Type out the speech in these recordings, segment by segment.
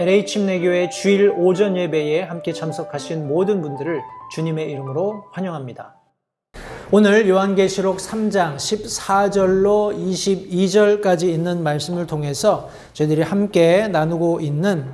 LA 침례교회 주일 오전 예배에 함께 참석하신 모든 분들을 주님의 이름으로 환영합니다. 오늘 요한계시록 3장 14절로 22절까지 있는 말씀을 통해서 저희들이 함께 나누고 있는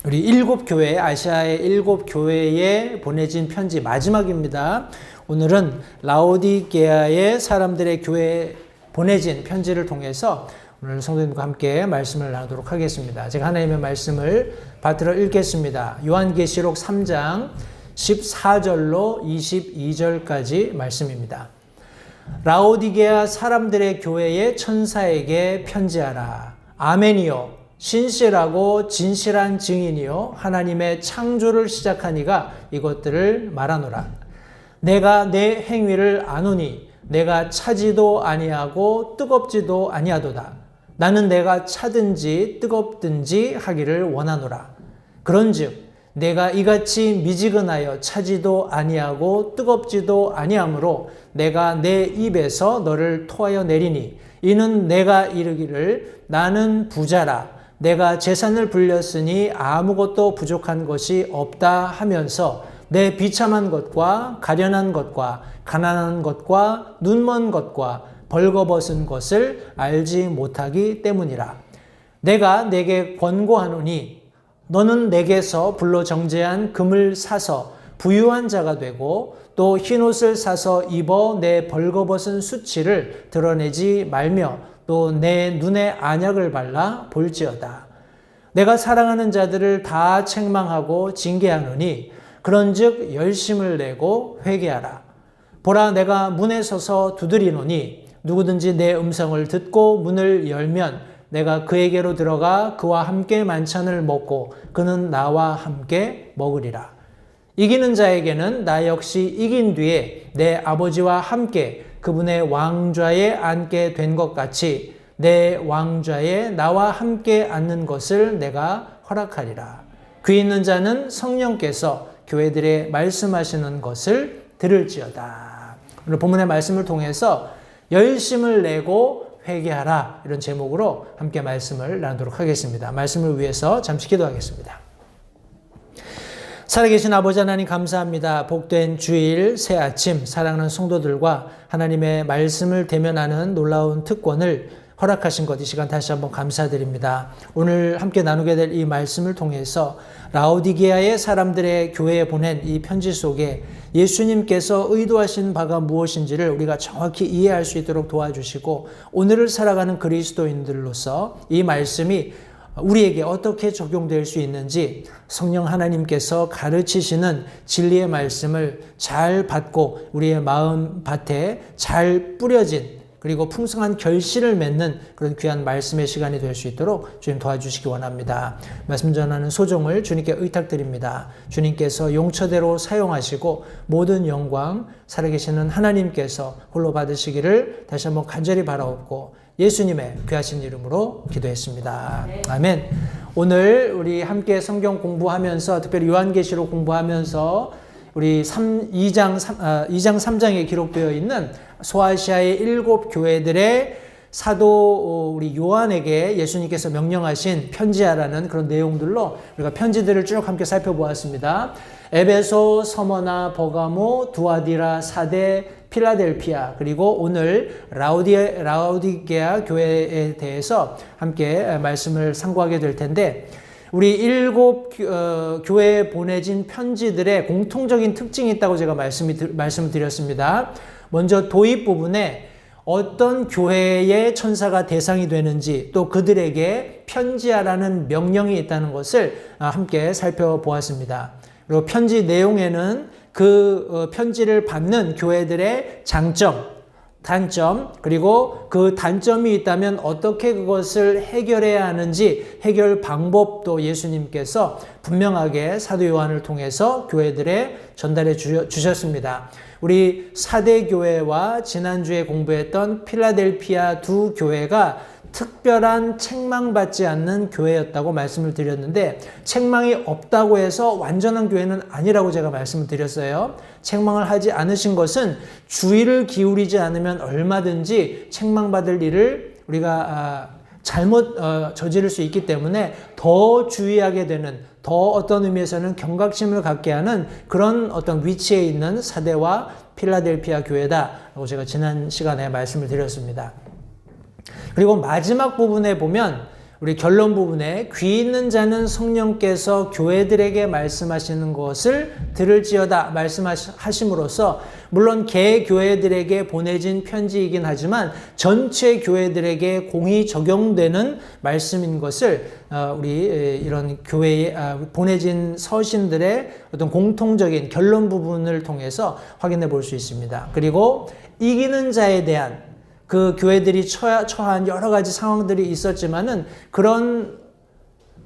우리 7교회, 아시아의 7교회에 보내진 편지 마지막입니다. 오늘은 라오디게아의 사람들의 교회에 보내진 편지를 통해서 오늘 성도님과 함께 말씀을 나누도록 하겠습니다. 제가 하나님의 말씀을 받들어 읽겠습니다. 요한계시록 3장 14절로 22절까지 말씀입니다. 라오디게아 사람들의 교회의 천사에게 편지하라. 아멘이요. 신실하고 진실한 증인이요. 하나님의 창조를 시작한 이가 이것들을 말하노라. 내가 내 행위를 아노니 내가 차지도 아니하고 뜨겁지도 아니하도다. 나는 내가 차든지 뜨겁든지 하기를 원하노라. 그런즉 내가 이같이 미지근하여 차지도 아니하고 뜨겁지도 아니하므로 내가 내 입에서 너를 토하여 내리니 이는 내가 이르기를 나는 부자라. 내가 재산을 불렸으니 아무것도 부족한 것이 없다 하면서 내 비참한 것과 가련한 것과 가난한 것과 눈먼 것과 벌거벗은 것을 알지 못하기 때문이라. 내가 내게 권고하노니 너는 내게서 불로 정제한 금을 사서 부유한 자가 되고 또 흰옷을 사서 입어 내 벌거벗은 수치를 드러내지 말며 또 내 눈에 안약을 발라 볼지어다. 내가 사랑하는 자들을 다 책망하고 징계하노니 그런즉 열심을 내고 회개하라. 보라, 내가 문에 서서 두드리노니 누구든지 내 음성을 듣고 문을 열면 내가 그에게로 들어가 그와 함께 만찬을 먹고 그는 나와 함께 먹으리라. 이기는 자에게는 나 역시 이긴 뒤에 내 아버지와 함께 그분의 왕좌에 앉게 된 것 같이 내 왕좌에 나와 함께 앉는 것을 내가 허락하리라. 귀 있는 자는 성령께서 교회들에 말씀하시는 것을 들을지어다. 오늘 본문의 말씀을 통해서 열심을 내고 회개하라, 이런 제목으로 함께 말씀을 나누도록 하겠습니다. 말씀을 위해서 잠시 기도하겠습니다. 살아계신 아버지 하나님 감사합니다. 복된 주일 새 아침 사랑하는 성도들과 하나님의 말씀을 대면하는 놀라운 특권을 허락하신 것, 이 시간 다시 한번 감사드립니다. 오늘 함께 나누게 될 이 말씀을 통해서 라오디게아의 사람들의 교회에 보낸 이 편지 속에 예수님께서 의도하신 바가 무엇인지를 우리가 정확히 이해할 수 있도록 도와주시고, 오늘을 살아가는 그리스도인들로서 이 말씀이 우리에게 어떻게 적용될 수 있는지 성령 하나님께서 가르치시는 진리의 말씀을 잘 받고 우리의 마음 밭에 잘 뿌려진, 그리고 풍성한 결실을 맺는 그런 귀한 말씀의 시간이 될 수 있도록 주님 도와주시기 원합니다. 말씀 전하는 소종을 주님께 의탁드립니다. 주님께서 용처대로 사용하시고 모든 영광 살아계시는 하나님께서 홀로 받으시기를 다시 한번 간절히 바라옵고 예수님의 귀하신 이름으로 기도했습니다. 아멘. 오늘 우리 함께 성경 공부하면서, 특별히 요한계시록 공부하면서 우리 2장 3장에 기록되어 있는 소아시아의 7교회들의 사도 우리 요한에게 예수님께서 명령하신 편지하라는 그런 내용들로 우리가 편지들을 쭉 함께 살펴보았습니다. 에베소, 서머나, 버가모, 두아디라, 사데, 필라델피아, 그리고 오늘 라오디게아 교회에 대해서 함께 말씀을 상고하게 될 텐데, 우리 7 교회에 보내진 편지들의 공통적인 특징이 있다고 제가 말씀을 드렸습니다. 먼저 도입 부분에 어떤 교회의 천사가 대상이 되는지, 또 그들에게 편지하라는 명령이 있다는 것을 함께 살펴보았습니다. 그리고 편지 내용에는 그 편지를 받는 교회들의 장점, 단점, 그리고 그 단점이 있다면 어떻게 그것을 해결해야 하는지 해결 방법도 예수님께서 분명하게 사도 요한을 통해서 교회들에 전달해 주셨습니다. 우리 사대교회와 지난주에 공부했던 필라델피아 두 교회가 특별한 책망받지 않는 교회였다고 말씀을 드렸는데, 책망이 없다고 해서 완전한 교회는 아니라고 제가 말씀을 드렸어요. 책망을 하지 않으신 것은 주의를 기울이지 않으면 얼마든지 책망받을 일을 우리가 잘못 저지를 수 있기 때문에 더 주의하게 되는, 더 어떤 의미에서는 경각심을 갖게 하는 그런 어떤 위치에 있는 사대와 필라델피아 교회다라고 제가 지난 시간에 말씀을 드렸습니다. 그리고 마지막 부분에 보면 우리 결론 부분에 귀 있는 자는 성령께서 교회들에게 말씀하시는 것을 들을지어다 말씀하심으로써 물론 개 교회들에게 보내진 편지이긴 하지만 전체 교회들에게 공히 적용되는 말씀인 것을 우리 이런 교회에 보내진 서신들의 어떤 공통적인 결론 부분을 통해서 확인해 볼 수 있습니다. 그리고 이기는 자에 대한 그 교회들이 처한 여러 가지 상황들이 있었지만은 그런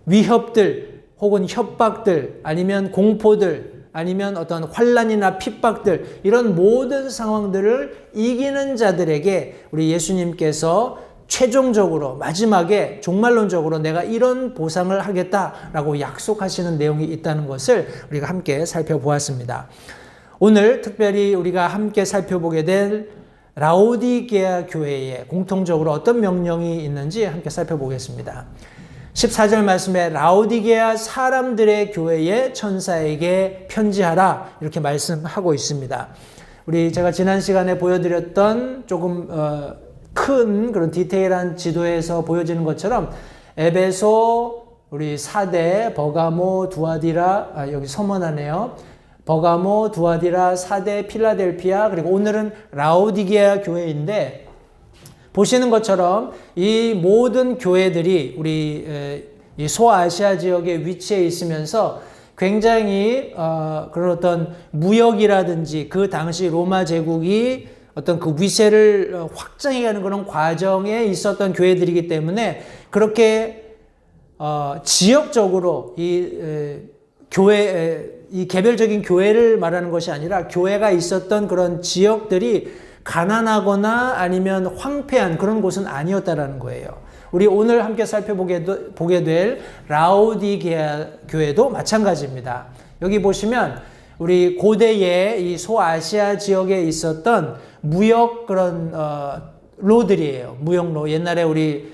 위협들 혹은 협박들 아니면 공포들 아니면 어떤 환난이나 핍박들 이런 모든 상황들을 이기는 자들에게 우리 예수님께서 최종적으로 마지막에 종말론적으로 내가 이런 보상을 하겠다라고 약속하시는 내용이 있다는 것을 우리가 함께 살펴보았습니다. 오늘 특별히 우리가 함께 살펴보게 될 라오디게아 교회에 공통적으로 어떤 명령이 있는지 함께 살펴보겠습니다. 14절 말씀에 라오디게아 사람들의 교회의 천사에게 편지하라 이렇게 말씀하고 있습니다. 제가 지난 시간에 보여드렸던 조금 큰 그런 디테일한 지도에서 보여지는 것처럼 에베소, 우리 사대, 버가모, 두아디라, 여기 서문하네요. 버가모, 두아디라, 사대, 필라델피아, 그리고 오늘은 라오디게아 교회인데 보시는 것처럼 이 모든 교회들이 우리 이 소아시아 지역에 위치해 있으면서 굉장히 그런 어떤 무역이라든지 그 당시 로마 제국이 어떤 그 위세를 확장해가는 그런 과정에 있었던 교회들이기 때문에 그렇게 지역적으로 이 개별적인 교회를 말하는 것이 아니라 교회가 있었던 그런 지역들이 가난하거나 아니면 황폐한 그런 곳은 아니었다라는 거예요. 우리 오늘 함께 살펴보게 될 라오디게아 교회도 마찬가지입니다. 여기 보시면 우리 고대에 이 소아시아 지역에 있었던 무역 그런 로들이에요. 무역로. 옛날에 우리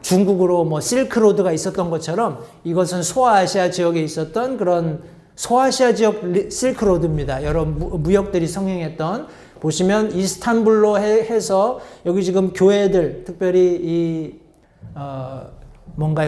중국으로 실크로드가 있었던 것처럼 이것은 소아시아 지역에 있었던 그런 소아시아 지역 실크로드입니다. 여러 무역들이 성행했던 보시면 이스탄불로 해서 여기 지금 교회들 특별히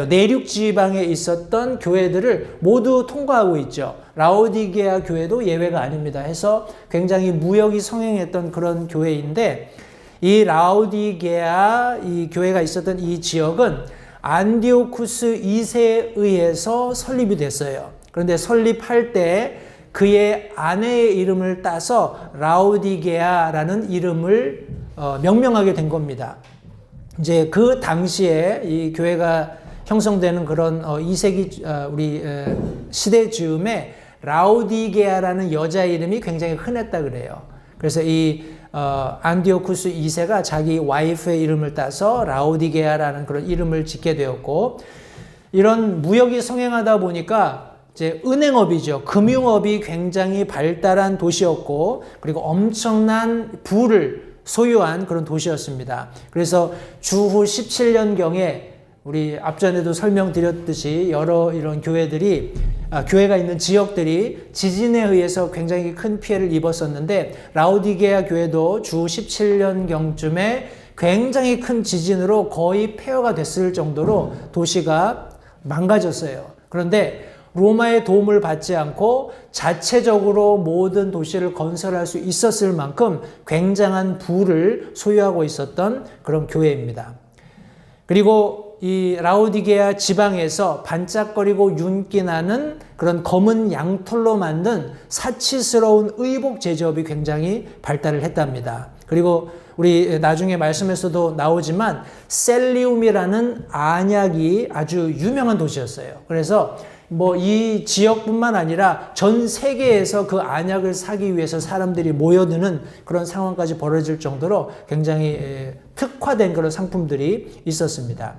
내륙 지방에 있었던 교회들을 모두 통과하고 있죠. 라오디게아 교회도 예외가 아닙니다. 해서 굉장히 무역이 성행했던 그런 교회인데 이 라오디게아 이 교회가 있었던 이 지역은 안디오쿠스 2세에 의해서 설립이 됐어요. 그런데 설립할 때 그의 아내의 이름을 따서 라오디게아라는 이름을 명명하게 된 겁니다. 이제 그 당시에 이 교회가 형성되는 그런 2세기 우리 시대 즈음에 라오디게아라는 여자 이름이 굉장히 흔했다 그래요. 그래서 이 안디오쿠스 2세가 자기 와이프의 이름을 따서 라오디게아라는 그런 이름을 짓게 되었고 이런 무역이 성행하다 보니까 이제 은행업이죠. 금융업이 굉장히 발달한 도시였고 그리고 엄청난 부를 소유한 그런 도시였습니다. 그래서 주후 17년경에 우리 앞전에도 설명드렸듯이 여러 이런 교회가 있는 지역들이 지진에 의해서 굉장히 큰 피해를 입었었는데 라오디게아 교회도 주 17년경쯤에 굉장히 큰 지진으로 거의 폐허가 됐을 정도로 도시가 망가졌어요. 그런데 로마의 도움을 받지 않고 자체적으로 모든 도시를 건설할 수 있었을 만큼 굉장한 부를 소유하고 있었던 그런 교회입니다. 그리고 이 라오디게아 지방에서 반짝거리고 윤기나는 그런 검은 양털로 만든 사치스러운 의복 제조업이 굉장히 발달을 했답니다. 그리고 우리 나중에 말씀에서도 나오지만 셀리움이라는 안약이 아주 유명한 도시였어요. 그래서 이 지역뿐만 아니라 전 세계에서 그 안약을 사기 위해서 사람들이 모여드는 그런 상황까지 벌어질 정도로 굉장히 특화된 그런 상품들이 있었습니다.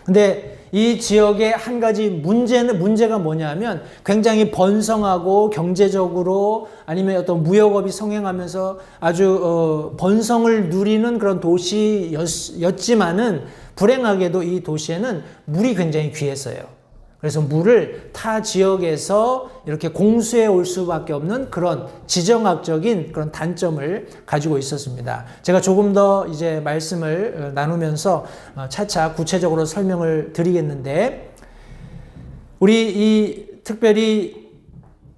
근데 이 지역의 한 가지 문제가 뭐냐면 굉장히 번성하고 경제적으로 아니면 어떤 무역업이 성행하면서 아주 번성을 누리는 그런 도시였지만은 불행하게도 이 도시에는 물이 굉장히 귀했어요. 그래서 물을 타 지역에서 이렇게 공수해 올 수밖에 없는 그런 지정학적인 그런 단점을 가지고 있었습니다. 제가 조금 더 이제 말씀을 나누면서 차차 구체적으로 설명을 드리겠는데, 우리 특별히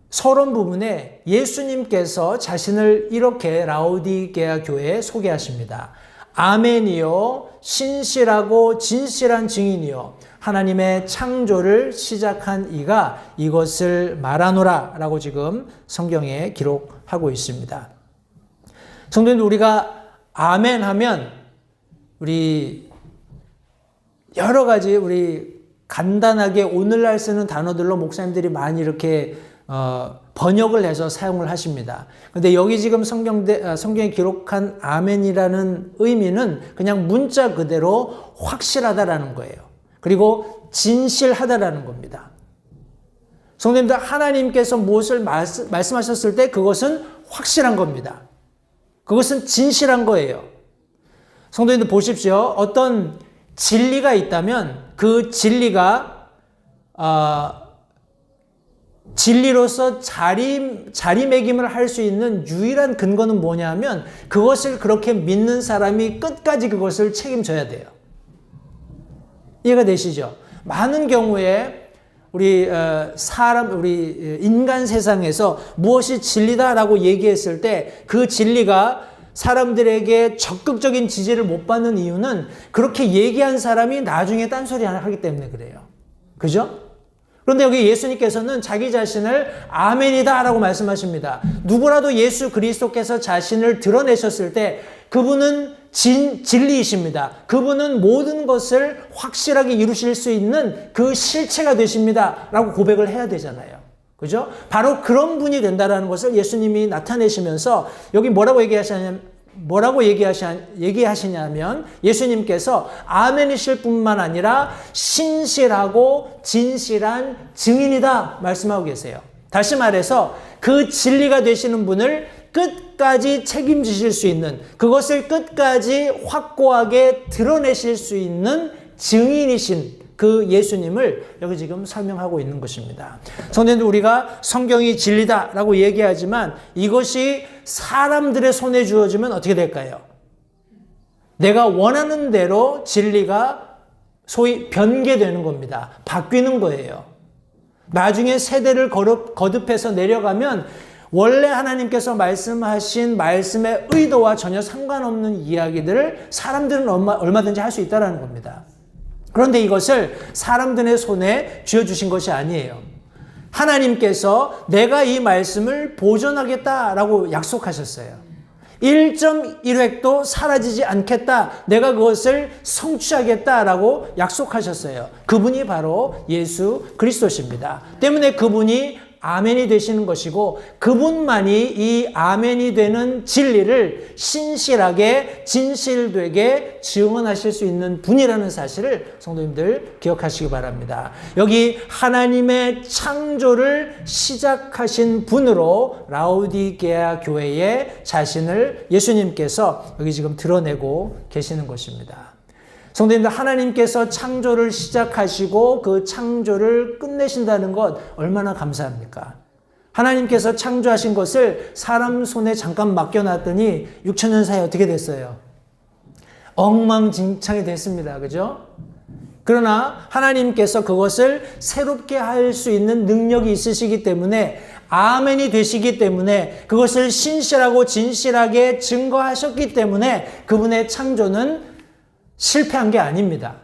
서론 부분에 예수님께서 자신을 이렇게 라오디게아 교회에 소개하십니다. 아멘이요, 신실하고 진실한 증인이요, 하나님의 창조를 시작한 이가 이것을 말하노라 라고 지금 성경에 기록하고 있습니다. 성도님들, 우리가 아멘 하면 우리 여러 가지 우리 간단하게 오늘날 쓰는 단어들로 목사님들이 많이 이렇게 번역을 해서 사용을 하십니다. 근데 여기 지금 성경에 기록한 아멘이라는 의미는 그냥 문자 그대로 확실하다라는 거예요. 그리고 진실하다라는 겁니다. 성도님들, 하나님께서 무엇을 말씀하셨을 때 그것은 확실한 겁니다. 그것은 진실한 거예요. 성도님들 보십시오. 어떤 진리가 있다면 그 진리가 진리로서 자리매김을 할 수 있는 유일한 근거는 뭐냐면 그것을 그렇게 믿는 사람이 끝까지 그것을 책임져야 돼요. 이해가 되시죠? 많은 경우에 우리 인간 세상에서 무엇이 진리다라고 얘기했을 때 그 진리가 사람들에게 적극적인 지지를 못 받는 이유는 그렇게 얘기한 사람이 나중에 딴소리 하기 때문에 그래요. 그죠? 그런데 여기 예수님께서는 자기 자신을 아멘이다 라고 말씀하십니다. 누구라도 예수 그리스도께서 자신을 드러내셨을 때 그분은 진리이십니다. 그분은 모든 것을 확실하게 이루실 수 있는 그 실체가 되십니다 라고 고백을 해야 되잖아요. 그죠? 바로 그런 분이 된다라는 것을 예수님이 나타내시면서 여기 뭐라고 얘기하시냐면 예수님께서 아멘이실 뿐만 아니라 신실하고 진실한 증인이다 말씀하고 계세요. 다시 말해서 그 진리가 되시는 분을 끝까지 책임지실 수 있는, 그것을 끝까지 확고하게 드러내실 수 있는 증인이신 그 예수님을 여기 지금 설명하고 있는 것입니다. 성도님들, 우리가 성경이 진리다라고 얘기하지만 이것이 사람들의 손에 주어지면 어떻게 될까요? 내가 원하는 대로 진리가 소위 변개되는 겁니다. 바뀌는 거예요. 나중에 세대를 거듭해서 내려가면 원래 하나님께서 말씀하신 말씀의 의도와 전혀 상관없는 이야기들을 사람들은 얼마든지 할 수 있다는 겁니다. 그런데 이것을 사람들의 손에 쥐어주신 것이 아니에요. 하나님께서 내가 이 말씀을 보존하겠다라고 약속하셨어요. 1.1획도 사라지지 않겠다. 내가 그것을 성취하겠다라고 약속하셨어요. 그분이 바로 예수 그리스도십니다. 때문에 그분이 아멘이 되시는 것이고 그분만이 이 아멘이 되는 진리를 신실하게 진실되게 증언하실 수 있는 분이라는 사실을 성도님들 기억하시기 바랍니다. 여기 하나님의 창조를 시작하신 분으로 라오디게아 교회에 자신을 예수님께서 여기 지금 드러내고 계시는 것입니다. 성도님들, 하나님께서 창조를 시작하시고 그 창조를 끝내신다는 것 얼마나 감사합니까? 하나님께서 창조하신 것을 사람 손에 잠깐 맡겨놨더니 6,000년 사이에 어떻게 됐어요? 엉망진창이 됐습니다. 그죠? 그러나 하나님께서 그것을 새롭게 할 수 있는 능력이 있으시기 때문에 아멘이 되시기 때문에 그것을 신실하고 진실하게 증거하셨기 때문에 그분의 창조는 실패한 게 아닙니다.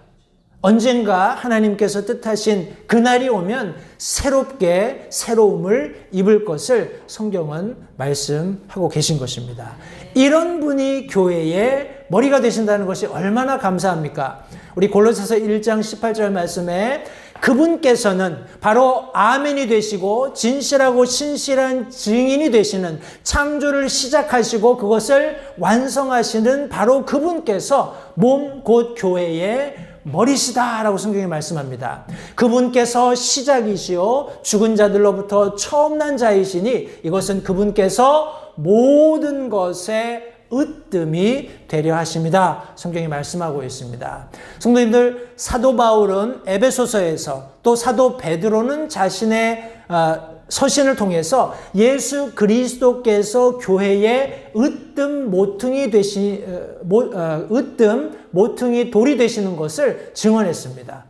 언젠가 하나님께서 뜻하신 그날이 오면 새롭게 새로움을 입을 것을 성경은 말씀하고 계신 것입니다. 이런 분이 교회의 머리가 되신다는 것이 얼마나 감사합니까? 우리 골로새서 1장 18절 말씀에 그분께서는 바로 아멘이 되시고 진실하고 신실한 증인이 되시는 창조를 시작하시고 그것을 완성하시는 바로 그분께서 몸 곧 교회의 머리시다라고 성경이 말씀합니다. 그분께서 시작이시요 죽은 자들로부터 처음 난 자이시니 이것은 그분께서 모든 것에 으뜸이 되려 하십니다. 성경이 말씀하고 있습니다. 성도님들, 사도 바울은 에베소서에서 또 사도 베드로는 자신의 서신을 통해서 예수 그리스도께서 교회의 으뜸 모퉁이 돌이 되시는 것을 증언했습니다.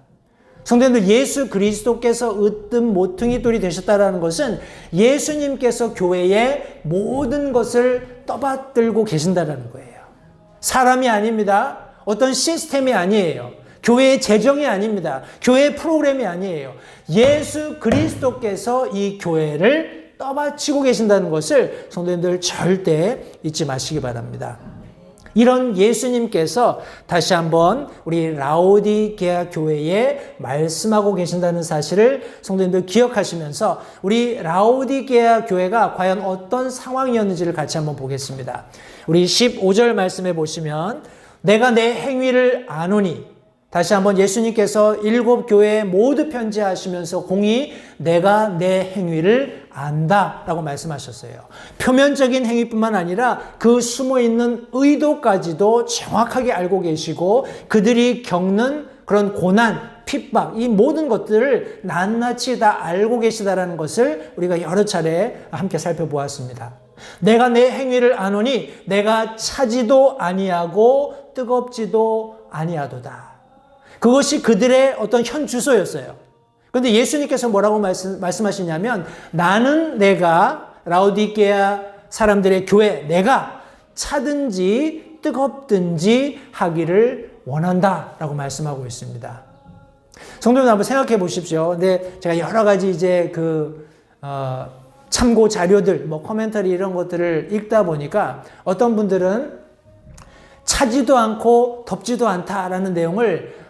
성도님들, 예수 그리스도께서 으뜸 모퉁이 돌이 되셨다는 것은 예수님께서 교회의 모든 것을 떠받들고 계신다는 거예요. 사람이 아닙니다. 어떤 시스템이 아니에요. 교회의 재정이 아닙니다. 교회의 프로그램이 아니에요. 예수 그리스도께서 이 교회를 떠받치고 계신다는 것을 성도님들 절대 잊지 마시기 바랍니다. 이런 예수님께서 다시 한번 우리 라오디게아 교회에 말씀하고 계신다는 사실을 성도님들 기억하시면서 우리 라오디게아 교회가 과연 어떤 상황이었는지를 같이 한번 보겠습니다. 우리 15절 말씀해 보시면 내가 내 행위를 아노니, 다시 한번 예수님께서 7 교회에 모두 편지하시면서 공히 내가 내 행위를 안다라고 말씀하셨어요. 표면적인 행위뿐만 아니라 그 숨어있는 의도까지도 정확하게 알고 계시고 그들이 겪는 그런 고난, 핍박, 이 모든 것들을 낱낱이 다 알고 계시다라는 것을 우리가 여러 차례 함께 살펴보았습니다. 내가 내 행위를 아노니 내가 차지도 아니하고 뜨겁지도 아니하도다. 그것이 그들의 어떤 현 주소였어요. 그런데 예수님께서 뭐라고 말씀하시냐면 나는 내가 라오디게아 사람들의 교회 내가 차든지 뜨겁든지 하기를 원한다라고 말씀하고 있습니다. 성도님 한번 생각해 보십시오. 근데 제가 여러 가지 이제 참고 자료들, 코멘터리 이런 것들을 읽다 보니까 어떤 분들은 차지도 않고 덥지도 않다라는 내용을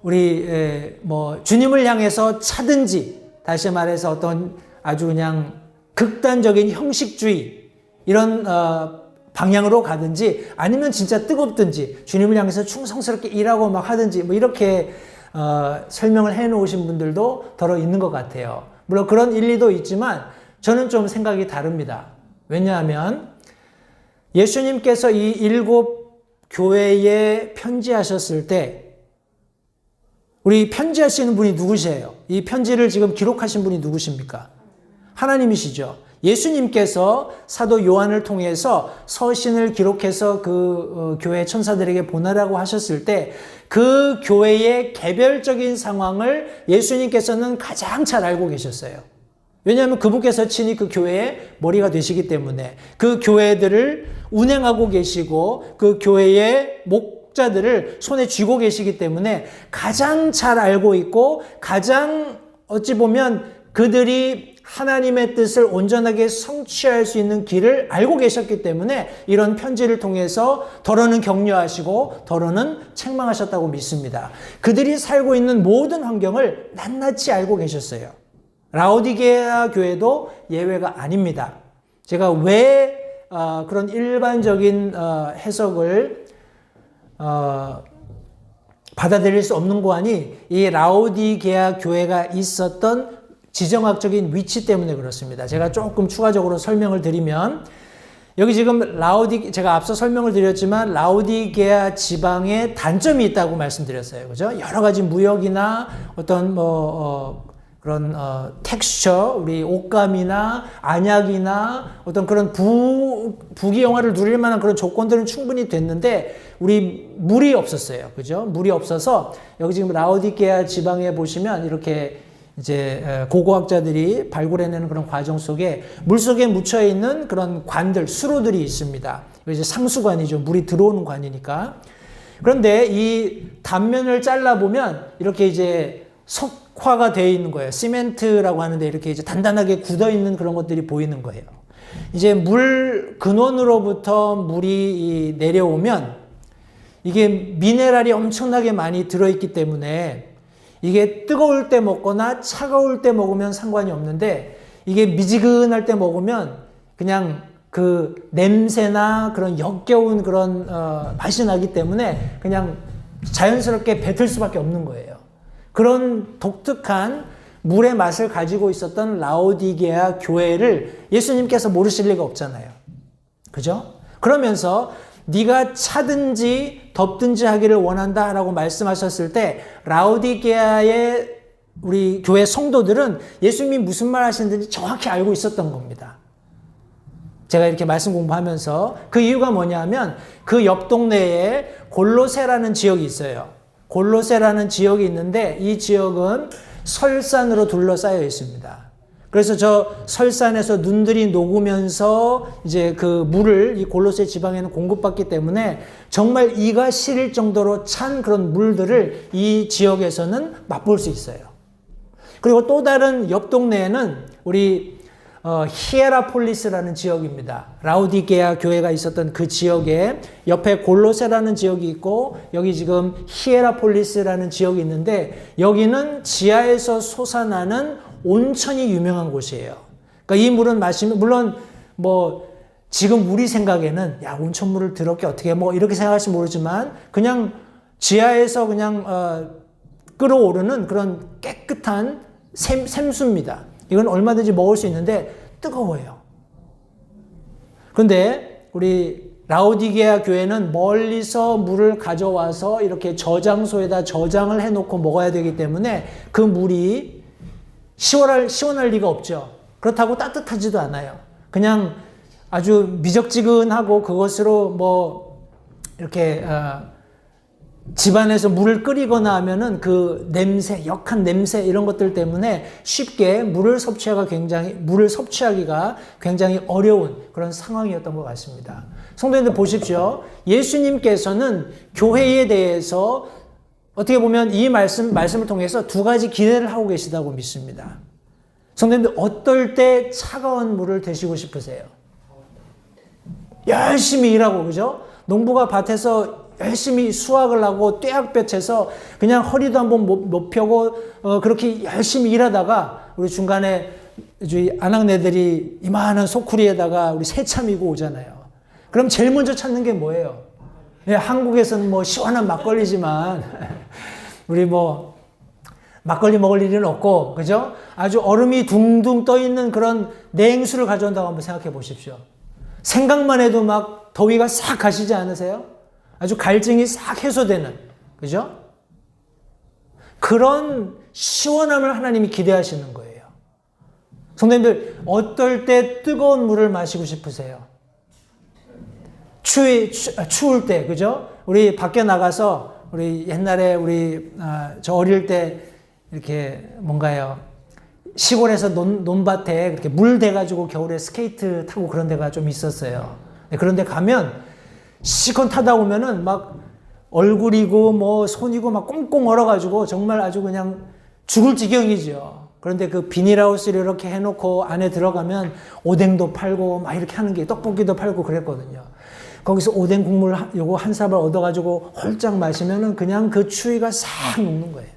우리 주님을 향해서 차든지, 다시 말해서 어떤 아주 그냥 극단적인 형식주의 이런 방향으로 가든지, 아니면 진짜 뜨겁든지 주님을 향해서 충성스럽게 일하고 막 하든지 이렇게 설명을 해 놓으신 분들도 더러 있는 것 같아요. 물론 그런 일리도 있지만 저는 좀 생각이 다릅니다. 왜냐하면 예수님께서 이 7 교회에 편지하셨을 때 우리 편지하시는 분이 누구세요? 이 편지를 지금 기록하신 분이 누구십니까? 하나님이시죠. 예수님께서 사도 요한을 통해서 서신을 기록해서 그 교회 천사들에게 보내라고 하셨을 때 그 교회의 개별적인 상황을 예수님께서는 가장 잘 알고 계셨어요. 왜냐하면 그분께서 친히 그 교회의 머리가 되시기 때문에 그 교회들을 운행하고 계시고 그 교회의 목자들을 손에 쥐고 계시기 때문에 가장 잘 알고 있고 가장 어찌 보면 그들이 하나님의 뜻을 온전하게 성취할 수 있는 길을 알고 계셨기 때문에 이런 편지를 통해서 더러는 격려하시고 더러는 책망하셨다고 믿습니다. 그들이 살고 있는 모든 환경을 낱낱이 알고 계셨어요. 라오디게아 교회도 예외가 아닙니다. 제가 왜 그런 일반적인 해석을 받아들일 수 없는 거 아니, 이 라오디게아 교회가 있었던 지정학적인 위치 때문에 그렇습니다. 제가 조금 추가적으로 설명을 드리면, 여기 지금 제가 앞서 설명을 드렸지만 라오디게아 지방에 단점이 있다고 말씀드렸어요. 그죠? 여러 가지 무역이나 어떤 그런 텍스처, 우리 옷감이나 안약이나 어떤 그런 부귀영화를 누릴 만한 그런 조건들은 충분히 됐는데 우리 물이 없었어요. 그죠? 물이 없어서 여기 지금 라오디게아 지방에 보시면 이렇게 이제 고고학자들이 발굴해내는 그런 과정 속에 물속에 묻혀 있는 그런 관들, 수로들이 있습니다. 이제 상수관이죠. 물이 들어오는 관이니까. 그런데 이 단면을 잘라보면 이렇게 이제 석화가 되어 있는 거예요. 시멘트라고 하는데 이렇게 이제 단단하게 굳어 있는 그런 것들이 보이는 거예요. 이제 물 근원으로부터 물이 내려오면 이게 미네랄이 엄청나게 많이 들어있기 때문에 이게 뜨거울 때 먹거나 차가울 때 먹으면 상관이 없는데 이게 미지근할 때 먹으면 그냥 그 냄새나 그런 역겨운 그런 맛이 나기 때문에 그냥 자연스럽게 뱉을 수밖에 없는 거예요. 그런 독특한 물의 맛을 가지고 있었던 라오디게아 교회를 예수님께서 모르실 리가 없잖아요. 그죠? 그러면서 네가 차든지 덮든지 하기를 원한다라고 말씀하셨을 때 라오디게아의 우리 교회 성도들은 예수님이 무슨 말 하시는지 정확히 알고 있었던 겁니다. 제가 이렇게 말씀 공부하면서 그 이유가 뭐냐면 그 옆 동네에 골로새라는 지역이 있어요. 골로새라는 지역이 있는데 이 지역은 설산으로 둘러싸여 있습니다. 그래서 저 설산에서 눈들이 녹으면서 이제 그 물을 이 골로새 지방에는 공급받기 때문에 정말 이가 시릴 정도로 찬 그런 물들을 이 지역에서는 맛볼 수 있어요. 그리고 또 다른 옆 동네에는 우리 히에라폴리스라는 지역입니다. 라오디게아 교회가 있었던 그 지역에 옆에 골로새라는 지역이 있고 여기 지금 히에라폴리스라는 지역이 있는데 여기는 지하에서 솟아나는 온천이 유명한 곳이에요. 그러니까 이 물은 마시면 물론 뭐 지금 우리 생각에는 야 온천물을 더럽게 어떻게 뭐 이렇게 생각할지 모르지만 그냥 지하에서 그냥 끓어오르는 그런 깨끗한 샘수입니다. 이건 얼마든지 먹을 수 있는데 뜨거워요. 그런데 우리 라오디게아 교회는 멀리서 물을 가져와서 이렇게 저장소에다 저장을 해놓고 먹어야 되기 때문에 그 물이 시원할 리가 없죠. 그렇다고 따뜻하지도 않아요. 그냥 아주 미적지근하고 그것으로 뭐 이렇게 집안에서 물을 끓이거나 하면은 그 냄새, 역한 냄새 이런 것들 때문에 쉽게 물을 섭취하기가 굉장히 어려운 그런 상황이었던 것 같습니다. 성도님들 보십시오. 예수님께서는 교회에 대해서 어떻게 보면 이 말씀을 통해서 두 가지 기대를 하고 계시다고 믿습니다. 성도님들 어떨 때 차가운 물을 드시고 싶으세요? 열심히 일하고 그죠? 농부가 밭에서 열심히 수확을 하고 떼약볕에서 그냥 허리도 한번 못 펴고 그렇게 열심히 일하다가 우리 중간에 아낙네들이 이만한 소쿠리에다가 우리 새참이고 오잖아요. 그럼 제일 먼저 찾는 게 뭐예요? 예, 한국에서는 뭐 시원한 막걸리지만 우리 뭐 막걸리 먹을 일은 없고 그죠? 아주 얼음이 둥둥 떠 있는 그런 냉수를 가져온다고 한번 생각해 보십시오. 생각만 해도 막 더위가 싹 가시지 않으세요? 아주 갈증이 싹 해소되는 그죠? 그런 시원함을 하나님이 기대하시는 거예요. 성도님들 어떨 때 뜨거운 물을 마시고 싶으세요? 추울 때 그죠? 우리 밖에 나가서 우리 옛날에 저 어릴 때 이렇게 뭔가요 시골에서 논밭에 그렇게 물 대가지고 겨울에 스케이트 타고 그런 데가 좀 있었어요. 그런 데 가면 시컨 타다 오면은 막 얼굴이고 뭐 손이고 막 꽁꽁 얼어가지고 정말 아주 그냥 죽을 지경이죠. 그런데 그 비닐하우스를 이렇게 해놓고 안에 들어가면 오뎅도 팔고 막 이렇게 하는 게 떡볶이도 팔고 그랬거든요. 거기서 오뎅 국물 요거 한 사발 얻어가지고 홀짝 마시면은 그냥 그 추위가 싹 녹는 거예요.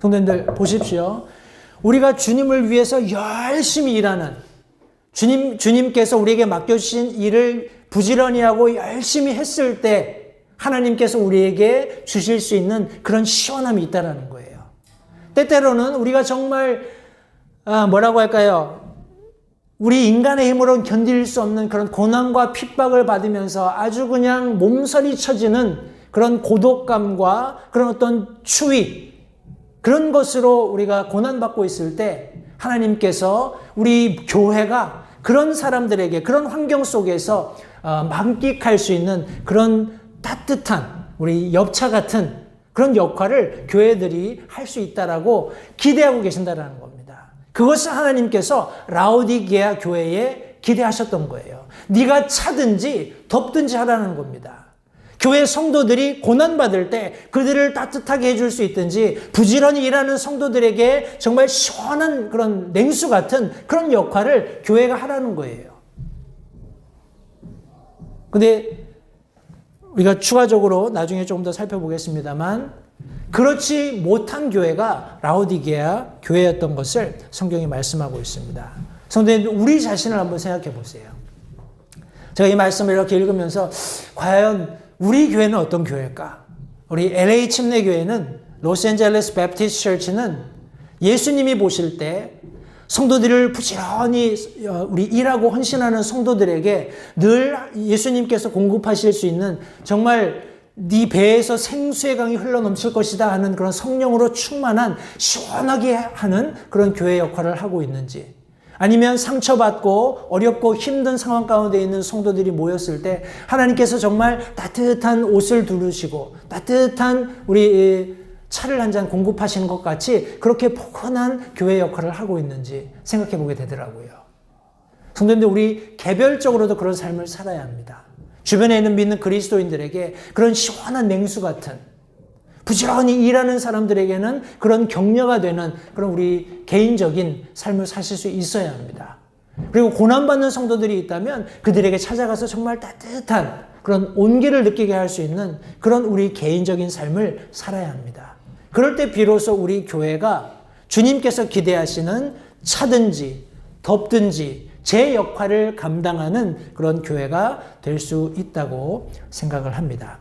성도님들 보십시오. 우리가 주님을 위해서 열심히 일하는 주님께서 우리에게 맡겨주신 일을 부지런히 하고 열심히 했을 때 하나님께서 우리에게 주실 수 있는 그런 시원함이 있다는 거예요. 때때로는 우리가 정말 뭐라고 할까요? 우리 인간의 힘으로는 견딜 수 없는 그런 고난과 핍박을 받으면서 아주 그냥 몸서리 쳐지는 그런 고독감과 그런 어떤 추위 그런 것으로 우리가 고난받고 있을 때 하나님께서 우리 교회가 그런 사람들에게 그런 환경 속에서 만끽할 수 있는 그런 따뜻한 우리 엽차 같은 그런 역할을 교회들이 할 수 있다라고 기대하고 계신다라는 겁니다. 그것을 하나님께서 라오디게아 교회에 기대하셨던 거예요. 네가 차든지 덥든지 하라는 겁니다. 교회 성도들이 고난받을 때 그들을 따뜻하게 해줄 수 있든지 부지런히 일하는 성도들에게 정말 시원한 그런 냉수 같은 그런 역할을 교회가 하라는 거예요. 근데 우리가 추가적으로 나중에 조금 더 살펴보겠습니다만 그렇지 못한 교회가 라오디게아 교회였던 것을 성경이 말씀하고 있습니다. 성도님, 우리 자신을 한번 생각해 보세요. 제가 이 말씀을 이렇게 읽으면서 과연 우리 교회는 어떤 교회일까? 우리 LA 침례교회는 로스앤젤레스 베프티스트 처치는 예수님이 보실 때 성도들을 부지런히 우리 일하고 헌신하는 성도들에게 늘 예수님께서 공급하실 수 있는 정말 네 배에서 생수의 강이 흘러넘칠 것이다 하는 그런 성령으로 충만한 시원하게 하는 그런 교회 역할을 하고 있는지, 아니면 상처받고 어렵고 힘든 상황 가운데 있는 성도들이 모였을 때 하나님께서 정말 따뜻한 옷을 두르시고 따뜻한 우리 차를 한 잔 공급하시는 것 같이 그렇게 포근한 교회 역할을 하고 있는지 생각해 보게 되더라고요. 성도님들, 우리 개별적으로도 그런 삶을 살아야 합니다. 주변에 있는 믿는 그리스도인들에게 그런 시원한 냉수 같은, 부지런히 일하는 사람들에게는 그런 격려가 되는 그런 우리 개인적인 삶을 사실 수 있어야 합니다. 그리고 고난받는 성도들이 있다면 그들에게 찾아가서 정말 따뜻한 그런 온기를 느끼게 할 수 있는 그런 우리 개인적인 삶을 살아야 합니다. 그럴 때 비로소 우리 교회가 주님께서 기대하시는 차든지 덥든지 제 역할을 감당하는 그런 교회가 될 수 있다고 생각을 합니다.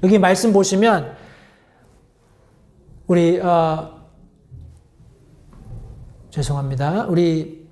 여기 말씀 보시면 우리 죄송합니다. 우리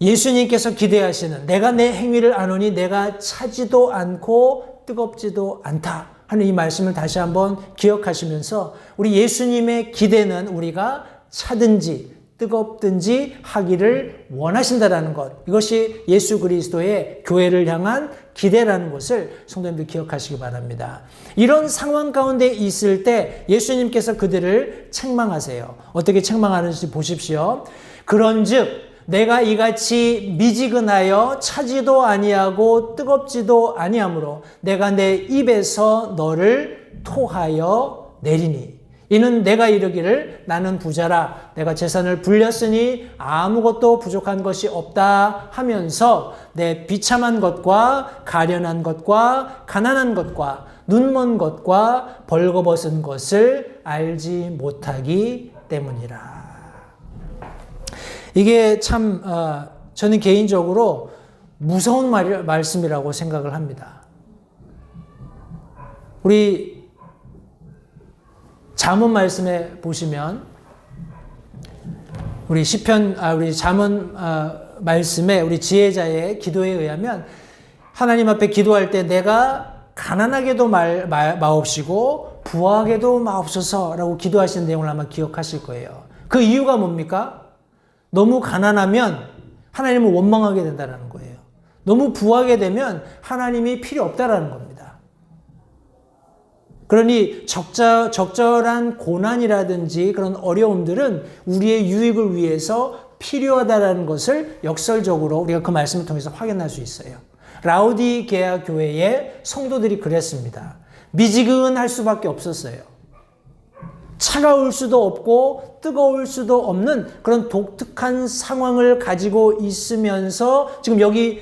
예수님께서 기대하시는 내가 내 행위를 아노니 내가 차지도 않고 뜨겁지도 않다 하는 이 말씀을 다시 한번 기억하시면서 우리 예수님의 기대는 우리가 차든지 뜨겁든지 하기를 원하신다라는 것, 이것이 예수 그리스도의 교회를 향한 기대라는 것을 성도님들 기억하시기 바랍니다. 이런 상황 가운데 있을 때 예수님께서 그들을 책망하세요. 어떻게 책망하는지 보십시오. 그런즉 내가 이같이 미지근하여 차지도 아니하고 뜨겁지도 아니하므로 내가 내 입에서 너를 토하여 내리니 이는 내가 이르기를 나는 부자라 내가 재산을 불렸으니 아무것도 부족한 것이 없다 하면서 내 비참한 것과 가련한 것과 가난한 것과 눈먼 것과 벌거벗은 것을 알지 못하기 때문이라. 이게 참 저는 개인적으로 무서운 말씀이라고 생각을 합니다. 우리 잠언 말씀에 보시면 우리 시편 우리 잠언 말씀에 우리 지혜자의 기도에 의하면 하나님 앞에 기도할 때 내가 가난하게도 마옵시고 부하게도 마옵소서라고 기도하시는 내용을 아마 기억하실 거예요. 그 이유가 뭡니까? 너무 가난하면 하나님을 원망하게 된다는 거예요. 너무 부하게 되면 하나님이 필요 없다라는 겁니다. 그러니 적절한 고난이라든지 그런 어려움들은 우리의 유익을 위해서 필요하다라는 것을 역설적으로 우리가 그 말씀을 통해서 확인할 수 있어요. 라오디게아 교회의 성도들이 그랬습니다. 미지근할 수밖에 없었어요. 차가울 수도 없고 뜨거울 수도 없는 그런 독특한 상황을 가지고 있으면서 지금 여기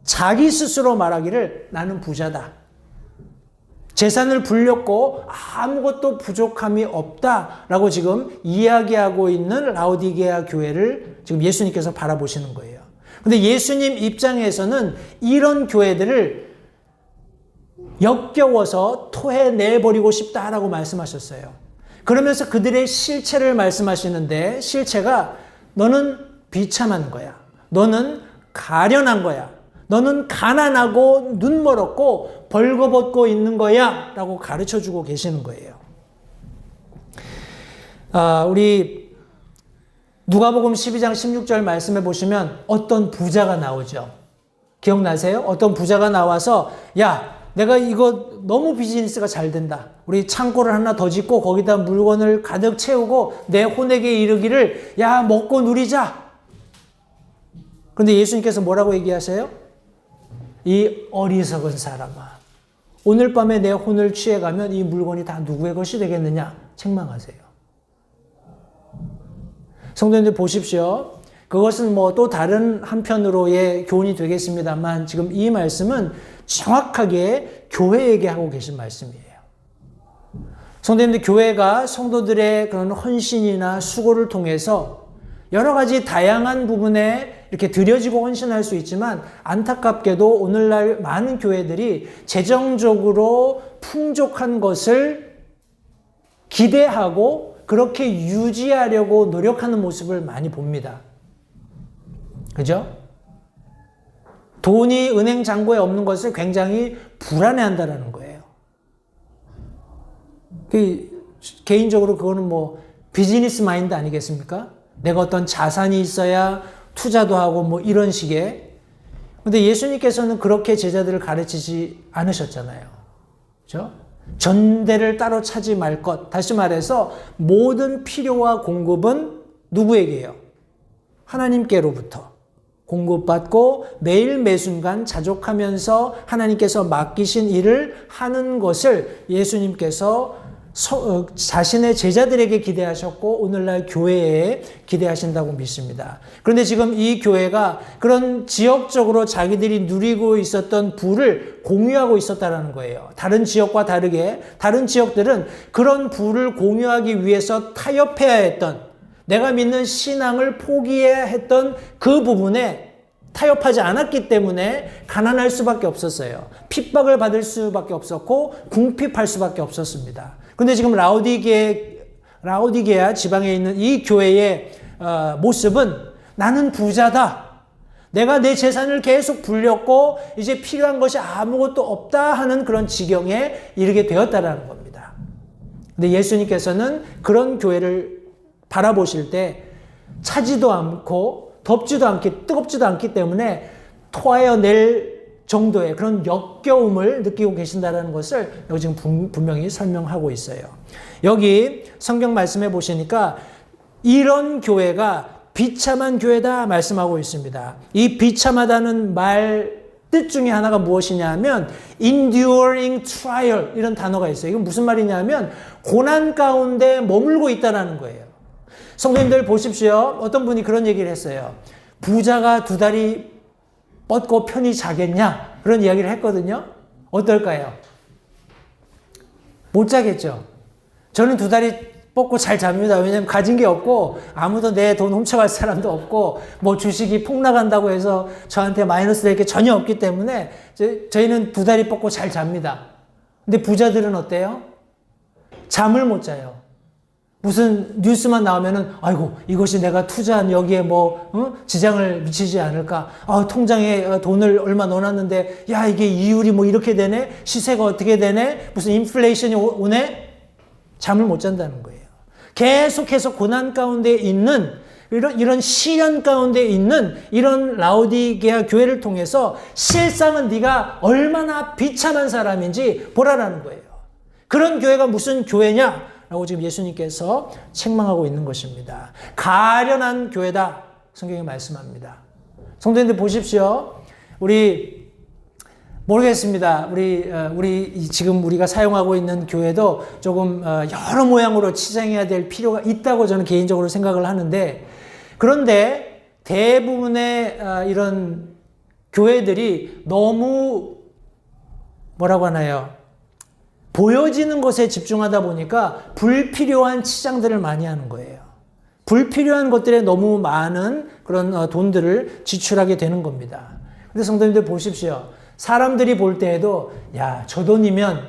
자기 스스로 말하기를 나는 부자다. 재산을 불렸고 아무것도 부족함이 없다라고 지금 이야기하고 있는 라오디게아 교회를 지금 예수님께서 바라보시는 거예요. 근데 예수님 입장에서는 이런 교회들을 역겨워서 토해내버리고 싶다라고 말씀하셨어요. 그러면서 그들의 실체를 말씀하시는데 실체가 너는 비참한 거야. 너는 가련한 거야. 너는 가난하고 눈멀었고 벌거벗고 있는 거야 라고 가르쳐주고 계시는 거예요. 우리 누가복음 12장 16절 말씀해 보시면 어떤 부자가 나오죠. 기억나세요? 어떤 부자가 나와서 야 내가 이거 너무 비즈니스가 잘 된다. 우리 창고를 하나 더 짓고 거기다 물건을 가득 채우고 내 혼에게 이르기를 야 먹고 누리자. 그런데 예수님께서 뭐라고 얘기하세요? 이 어리석은 사람아, 오늘 밤에 내 혼을 취해가면 이 물건이 다 누구의 것이 되겠느냐 책망하세요. 성도님들 보십시오. 그것은 뭐 또 다른 한편으로의 교훈이 되겠습니다만 지금 이 말씀은 정확하게 교회에게 하고 계신 말씀이에요. 성도님들, 교회가 성도들의 그런 헌신이나 수고를 통해서 여러 가지 다양한 부분에 이렇게 드려지고 헌신할 수 있지만 안타깝게도 오늘날 많은 교회들이 재정적으로 풍족한 것을 기대하고 그렇게 유지하려고 노력하는 모습을 많이 봅니다. 그죠? 돈이 은행 잔고에 없는 것을 굉장히 불안해한다는 거예요. 개인적으로 그거는 뭐 비즈니스 마인드 아니겠습니까? 내가 어떤 자산이 있어야 투자도 하고 뭐 이런 식의. 근데 예수님께서는 그렇게 제자들을 가르치지 않으셨잖아요. 그렇죠? 전대를 따로 차지 말 것. 다시 말해서 모든 필요와 공급은 누구에게요? 하나님께로부터 공급받고 매일 매순간 자족하면서 하나님께서 맡기신 일을 하는 것을 예수님께서 자신의 제자들에게 기대하셨고 오늘날 교회에 기대하신다고 믿습니다. 그런데 지금 이 교회가 그런 지역적으로 자기들이 누리고 있었던 부를 공유하고 있었다는 거예요. 다른 지역과 다르게 다른 지역들은 그런 부를 공유하기 위해서 타협해야 했던, 내가 믿는 신앙을 포기해야 했던 그 부분에 타협하지 않았기 때문에 가난할 수밖에 없었어요. 핍박을 받을 수밖에 없었고 궁핍할 수밖에 없었습니다. 근데 지금 라오디게아 지방에 있는 이 교회의 모습은 나는 부자다. 내가 내 재산을 계속 불렸고 이제 필요한 것이 아무것도 없다 하는 그런 지경에 이르게 되었다라는 겁니다. 근데 예수님께서는 그런 교회를 바라보실 때 차지도 않고 덥지도 않기, 뜨겁지도 않기 때문에 토하여 낼 정도의 그런 역겨움을 느끼고 계신다는 것을 여기 지금 분명히 설명하고 있어요. 여기 성경 말씀해 보시니까 이런 교회가 비참한 교회다 말씀하고 있습니다. 이 비참하다는 말 뜻 중에 하나가 무엇이냐 하면 enduring trial 이런 단어가 있어요. 이건 무슨 말이냐면 고난 가운데 머물고 있다는 거예요. 성도님들 보십시오. 어떤 분이 그런 얘기를 했어요. 부자가 두 다리 뻗고 편히 자겠냐? 그런 이야기를 했거든요. 어떨까요? 못 자겠죠. 저는 두 다리 뻗고 잘 잡니다. 왜냐하면 가진 게 없고 아무도 내 돈 훔쳐갈 사람도 없고 뭐 주식이 폭락한다고 해서 저한테 마이너스 될 게 전혀 없기 때문에 저희는 두 다리 뻗고 잘 잡니다. 근데 부자들은 어때요? 잠을 못 자요. 무슨 뉴스만 나오면은 아이고 이것이 내가 투자한 여기에 뭐 지장을 미치지 않을까? 통장에 돈을 얼마 넣어놨는데 야 이게 이율이 뭐 이렇게 되네? 시세가 어떻게 되네? 무슨 인플레이션이 오네? 잠을 못 잔다는 거예요. 계속해서 고난 가운데 있는 이런 시련 가운데 있는 이런 라오디게아 교회를 통해서 실상은 네가 얼마나 비참한 사람인지 보라라는 거예요. 그런 교회가 무슨 교회냐? 라고 지금 예수님께서 책망하고 있는 것입니다. 가련한 교회다. 성경이 말씀합니다. 성도님들 보십시오. 우리 모르겠습니다. 우리 지금 우리가 사용하고 있는 교회도 조금 여러 모양으로 치장해야 될 필요가 있다고 저는 개인적으로 생각을 하는데, 그런데 대부분의 이런 교회들이 너무 뭐라고 하나요? 보여지는 것에 집중하다 보니까 불필요한 치장들을 많이 하는 거예요. 불필요한 것들에 너무 많은 그런 돈들을 지출하게 되는 겁니다. 근데 성도님들 보십시오. 사람들이 볼 때에도 야, 저 돈이면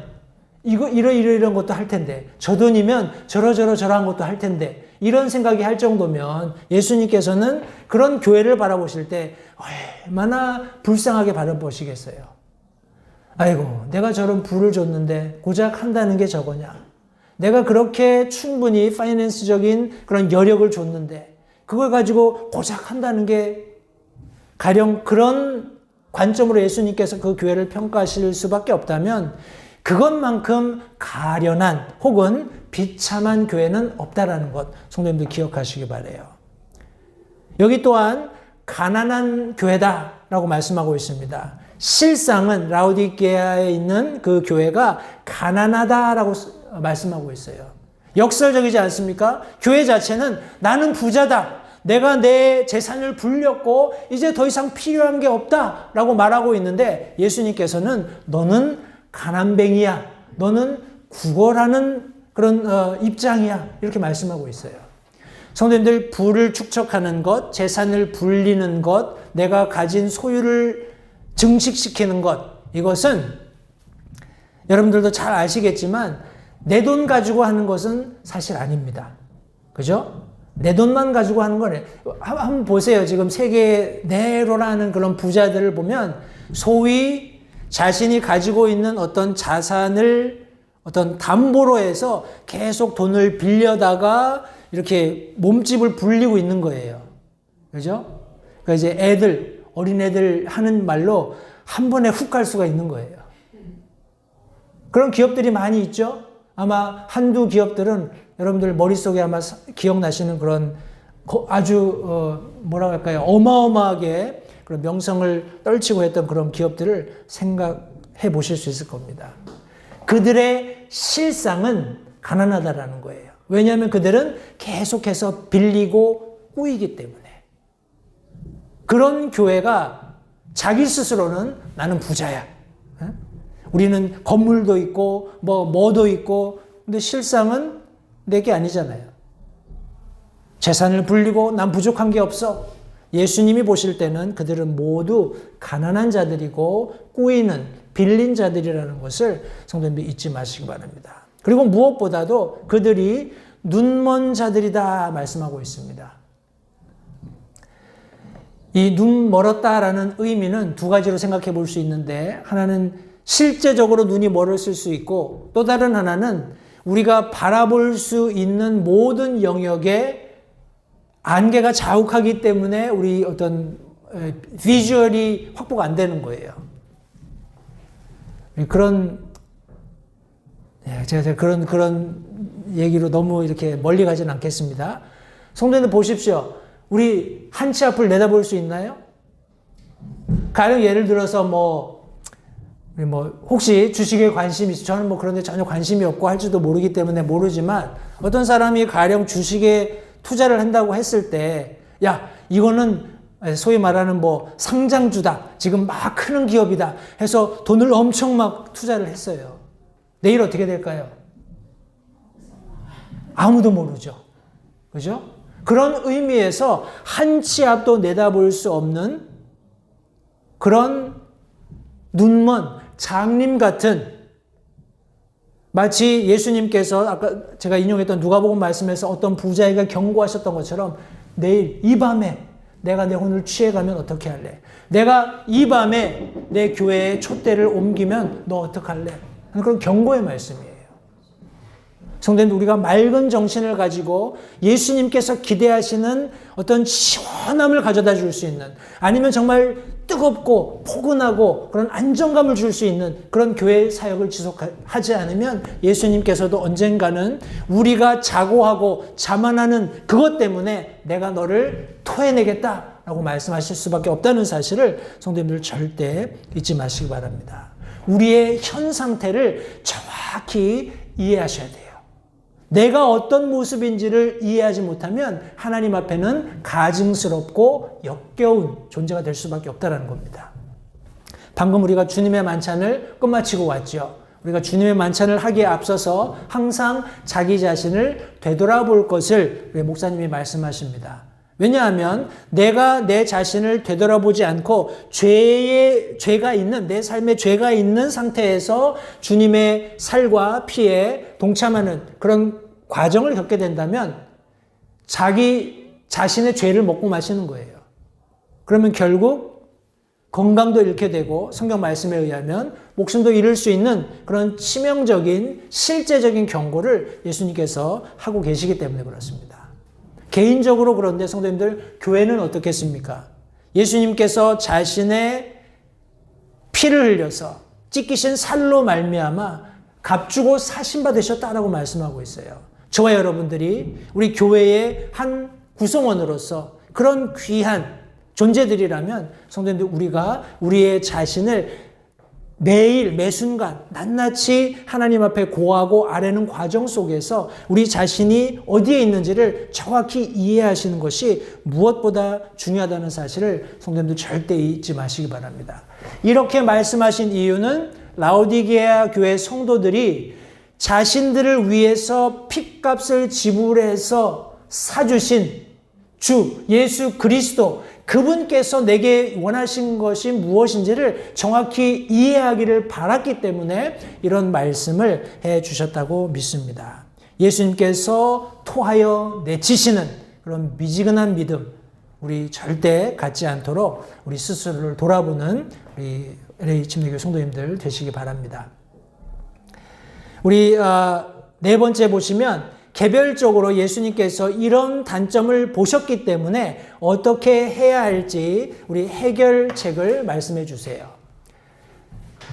이런 것도 할 텐데, 저 돈이면 저러한 것도 할 텐데, 이런 생각이 할 정도면 예수님께서는 그런 교회를 바라보실 때 얼마나 불쌍하게 바라보시겠어요. 아이고, 내가 저런 부를 줬는데 고작 한다는 게 저거냐. 내가 그렇게 충분히 파이낸스적인 그런 여력을 줬는데 그걸 가지고 고작 한다는 게, 가령 그런 관점으로 예수님께서 그 교회를 평가하실 수밖에 없다면 그것만큼 가련한 혹은 비참한 교회는 없다라는 것, 성도님들 기억하시기 바라요. 여기 또한 가난한 교회다라고 말씀하고 있습니다. 실상은 라오디게아에 있는 그 교회가 가난하다라고 말씀하고 있어요. 역설적이지 않습니까? 교회 자체는 나는 부자다. 내가 내 재산을 불렸고 이제 더 이상 필요한 게 없다라고 말하고 있는데 예수님께서는 너는 가난뱅이야. 너는 구걸하는 그런 입장이야. 이렇게 말씀하고 있어요. 성도님들, 부를 축적하는 것, 재산을 불리는 것, 내가 가진 소유를 증식시키는 것, 이것은 여러분들도 잘 아시겠지만 내 돈 가지고 하는 것은 사실 아닙니다. 그죠? 내 돈만 가지고 하는 거네. 한번 보세요. 지금 세계 내로라는 그런 부자들을 보면 소위 자신이 가지고 있는 어떤 자산을 어떤 담보로 해서 계속 돈을 빌려다가 이렇게 몸집을 불리고 있는 거예요. 그죠? 그러니까 이제 어린애들 하는 말로 한 번에 훅 갈 수가 있는 거예요. 그런 기업들이 많이 있죠? 아마 한두 기업들은 여러분들 머릿속에 아마 기억나시는 그런 아주 뭐라고 할까요? 어마어마하게 그런 명성을 떨치고 했던 그런 기업들을 생각해 보실 수 있을 겁니다. 그들의 실상은 가난하다라는 거예요. 왜냐하면 그들은 계속해서 빌리고 꾸이기 때문에. 그런 교회가 자기 스스로는 나는 부자야. 우리는 건물도 있고 뭐도 있고, 근데 실상은 내게 아니잖아요. 재산을 불리고 난 부족한 게 없어. 예수님이 보실 때는 그들은 모두 가난한 자들이고 꾸이는 빌린 자들이라는 것을 성도님들 잊지 마시기 바랍니다. 그리고 무엇보다도 그들이 눈먼 자들이다 말씀하고 있습니다. 이 눈 멀었다라는 의미는 두 가지로 생각해 볼 수 있는데, 하나는 실제적으로 눈이 멀었을 수 있고, 또 다른 하나는 우리가 바라볼 수 있는 모든 영역에 안개가 자욱하기 때문에 우리 어떤 비주얼이 확보가 안 되는 거예요. 제가 그런 얘기로 너무 이렇게 멀리 가진 않겠습니다. 성도님들 보십시오. 우리 한 치 앞을 내다볼 수 있나요? 가령 예를 들어서 혹시 주식에 관심이 있어. 저는 그런데 전혀 관심이 없고 할지도 모르기 때문에 모르지만, 어떤 사람이 가령 주식에 투자를 한다고 했을 때, 야, 이거는 소위 말하는 상장주다. 지금 막 크는 기업이다. 해서 돈을 엄청 막 투자를 했어요. 내일 어떻게 될까요? 아무도 모르죠. 그죠? 그런 의미에서 한 치 앞도 내다볼 수 없는 그런 눈먼 장님 같은, 마치 예수님께서 아까 제가 인용했던 누가복음 말씀에서 어떤 부자에게 경고하셨던 것처럼, 내일 이 밤에 내가 내 혼을 취해가면 어떻게 할래? 내가 이 밤에 내 교회에 촛대를 옮기면 너 어떻게 할래? 그런 경고의 말씀이에요. 성도님들, 우리가 맑은 정신을 가지고 예수님께서 기대하시는 어떤 시원함을 가져다 줄 수 있는, 아니면 정말 뜨겁고 포근하고 그런 안정감을 줄 수 있는 그런 교회 사역을 지속하지 않으면 예수님께서도 언젠가는 우리가 자고하고 자만하는 그것 때문에 내가 너를 토해내겠다라고 말씀하실 수밖에 없다는 사실을 성도님들 절대 잊지 마시기 바랍니다. 우리의 현 상태를 정확히 이해하셔야 돼요. 내가 어떤 모습인지를 이해하지 못하면 하나님 앞에는 가증스럽고 역겨운 존재가 될 수밖에 없다는 겁니다. 방금 우리가 주님의 만찬을 끝마치고 왔죠. 우리가 주님의 만찬을 하기에 앞서서 항상 자기 자신을 되돌아볼 것을 우리 목사님이 말씀하십니다. 왜냐하면 내가 내 자신을 되돌아보지 않고 죄가 있는, 내 삶에 죄가 있는 상태에서 주님의 살과 피에 동참하는 그런 과정을 겪게 된다면 자기 자신의 죄를 먹고 마시는 거예요. 그러면 결국 건강도 잃게 되고, 성경 말씀에 의하면 목숨도 잃을 수 있는 그런 치명적인 실제적인 경고를 예수님께서 하고 계시기 때문에 그렇습니다. 개인적으로 그런데 성도님들, 교회는 어떻겠습니까? 예수님께서 자신의 피를 흘려서 찢기신 살로 말미암아 값주고 사신받으셨다라고 말씀하고 있어요. 저와 여러분들이 우리 교회의 한 구성원으로서 그런 귀한 존재들이라면 성도님들, 우리가 우리의 자신을 매일 매순간 낱낱이 하나님 앞에 고하고 아뢰는 과정 속에서 우리 자신이 어디에 있는지를 정확히 이해하시는 것이 무엇보다 중요하다는 사실을 성도님들 절대 잊지 마시기 바랍니다. 이렇게 말씀하신 이유는 라오디게아 교회 성도들이 자신들을 위해서 핏값을 지불해서 사주신 주 예수 그리스도 그분께서 내게 원하신 것이 무엇인지를 정확히 이해하기를 바랐기 때문에 이런 말씀을 해 주셨다고 믿습니다. 예수님께서 토하여 내치시는 그런 미지근한 믿음 우리 절대 갖지 않도록 우리 스스로를 돌아보는 우리 LA 침례교회 성도님들 되시기 바랍니다. 우리 네 번째 보시면 개별적으로 예수님께서 이런 단점을 보셨기 때문에 어떻게 해야 할지 우리 해결책을 말씀해 주세요.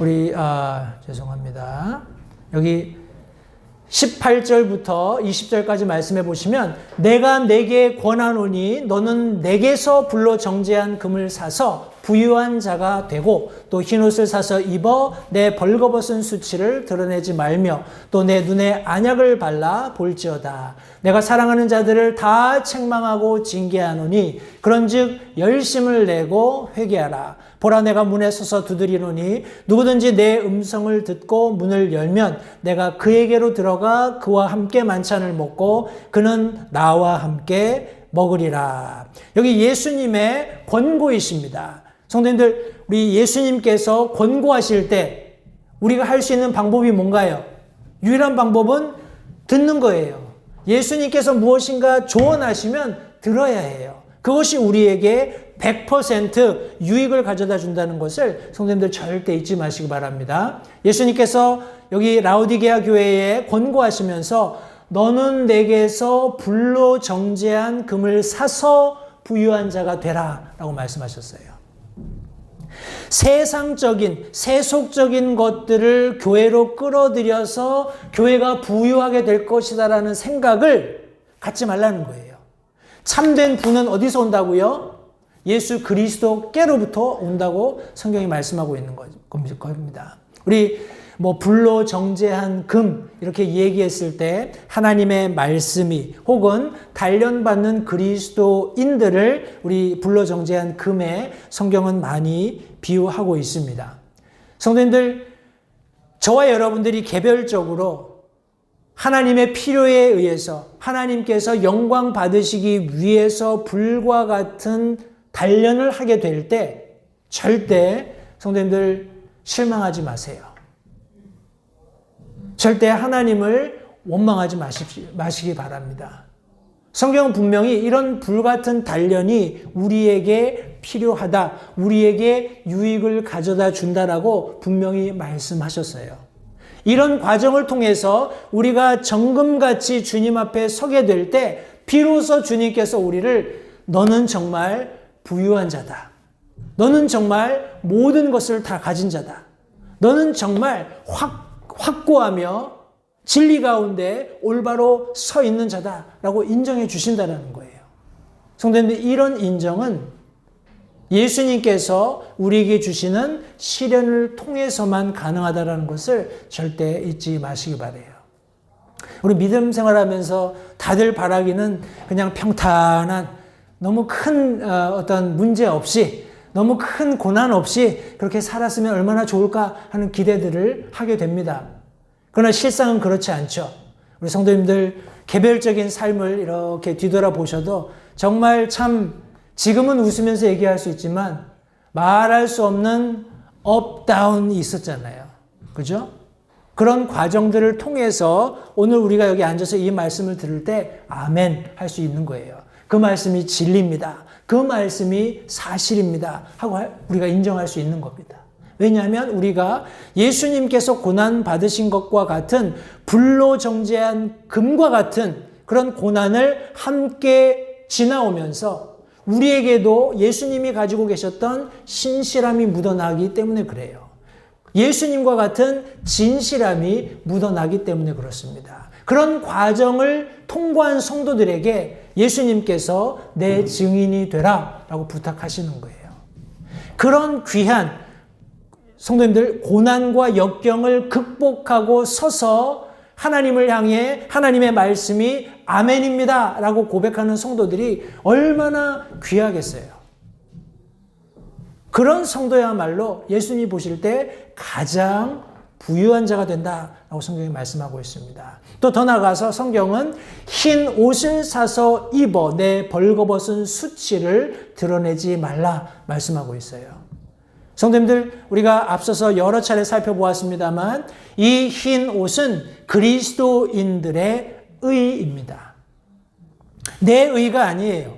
우리 죄송합니다. 여기 18절부터 20절까지 말씀해 보시면 내가 내게 권하노니 너는 내게서 불로 정제한 금을 사서 부유한 자가 되고 또 흰옷을 사서 입어 내 벌거벗은 수치를 드러내지 말며 또 내 눈에 안약을 발라 볼지어다. 내가 사랑하는 자들을 다 책망하고 징계하노니 그런즉 열심을 내고 회개하라. 보라 내가 문에 서서 두드리노니 누구든지 내 음성을 듣고 문을 열면 내가 그에게로 들어가 그와 함께 만찬을 먹고 그는 나와 함께 먹으리라. 여기 예수님의 권고이십니다. 성도님들, 우리 예수님께서 권고하실 때 우리가 할 수 있는 방법이 뭔가요? 유일한 방법은 듣는 거예요. 예수님께서 무엇인가 조언하시면 들어야 해요. 그것이 우리에게 100% 유익을 가져다 준다는 것을 성도님들 절대 잊지 마시기 바랍니다. 예수님께서 여기 라오디게아 교회에 권고하시면서 너는 내게서 불로 정제한 금을 사서 부유한 자가 되라 라고 말씀하셨어요. 세상적인 세속적인 것들을 교회로 끌어들여서 교회가 부유하게 될 것이다라는 생각을 갖지 말라는 거예요. 참된 부는 어디서 온다고요? 예수 그리스도께로부터 온다고 성경이 말씀하고 있는 겁니다. 우리 불로 정제한 금 이렇게 얘기했을 때 하나님의 말씀이 혹은 단련받는 그리스도인들을 우리 불로 정제한 금에 성경은 많이 비유하고 있습니다. 성도님들, 저와 여러분들이 개별적으로 하나님의 필요에 의해서 하나님께서 영광 받으시기 위해서 불과 같은 단련을 하게 될 때 절대 성도님들 실망하지 마세요. 절대 하나님을 원망하지 마시기 바랍니다. 성경은 분명히 이런 불같은 단련이 우리에게 필요하다, 우리에게 유익을 가져다 준다라고 분명히 말씀하셨어요. 이런 과정을 통해서 우리가 정금같이 주님 앞에 서게 될 때 비로소 주님께서 우리를 너는 정말 부유한 자다. 너는 정말 모든 것을 다 가진 자다. 너는 정말 확고하며 진리 가운데 올바로 서 있는 자다라고 인정해 주신다는 거예요. 성도님들, 이런 인정은 예수님께서 우리에게 주시는 시련을 통해서만 가능하다는 것을 절대 잊지 마시기 바라요. 우리 믿음 생활하면서 다들 바라기는 그냥 평탄한 너무 큰 어떤 문제 없이 너무 큰 고난 없이 그렇게 살았으면 얼마나 좋을까 하는 기대들을 하게 됩니다. 그러나 실상은 그렇지 않죠. 우리 성도님들 개별적인 삶을 이렇게 뒤돌아보셔도 정말 참 지금은 웃으면서 얘기할 수 있지만 말할 수 없는 업, 다운이 있었잖아요. 그죠? 그런 과정들을 통해서 오늘 우리가 여기 앉아서 이 말씀을 들을 때 아멘 할 수 있는 거예요. 그 말씀이 진리입니다. 그 말씀이 사실입니다. 하고 우리가 인정할 수 있는 겁니다. 왜냐하면 우리가 예수님께서 고난 받으신 것과 같은 불로 정제한 금과 같은 그런 고난을 함께 지나오면서 우리에게도 예수님이 가지고 계셨던 신실함이 묻어나기 때문에 그래요. 예수님과 같은 진실함이 묻어나기 때문에 그렇습니다. 그런 과정을 통과한 성도들에게 예수님께서 내 증인이 되라 라고 부탁하시는 거예요. 그런 귀한 성도님들, 고난과 역경을 극복하고 서서 하나님을 향해 하나님의 말씀이 아멘입니다 라고 고백하는 성도들이 얼마나 귀하겠어요. 그런 성도야말로 예수님이 보실 때 가장 부유한 자가 된다라고 성경이 말씀하고 있습니다. 또 더 나아가서 성경은 흰 옷을 사서 입어 내 벌거벗은 수치를 드러내지 말라 말씀하고 있어요. 성도님들, 우리가 앞서서 여러 차례 살펴보았습니다만 이 흰 옷은 그리스도인들의 의입니다. 내 의가 아니에요.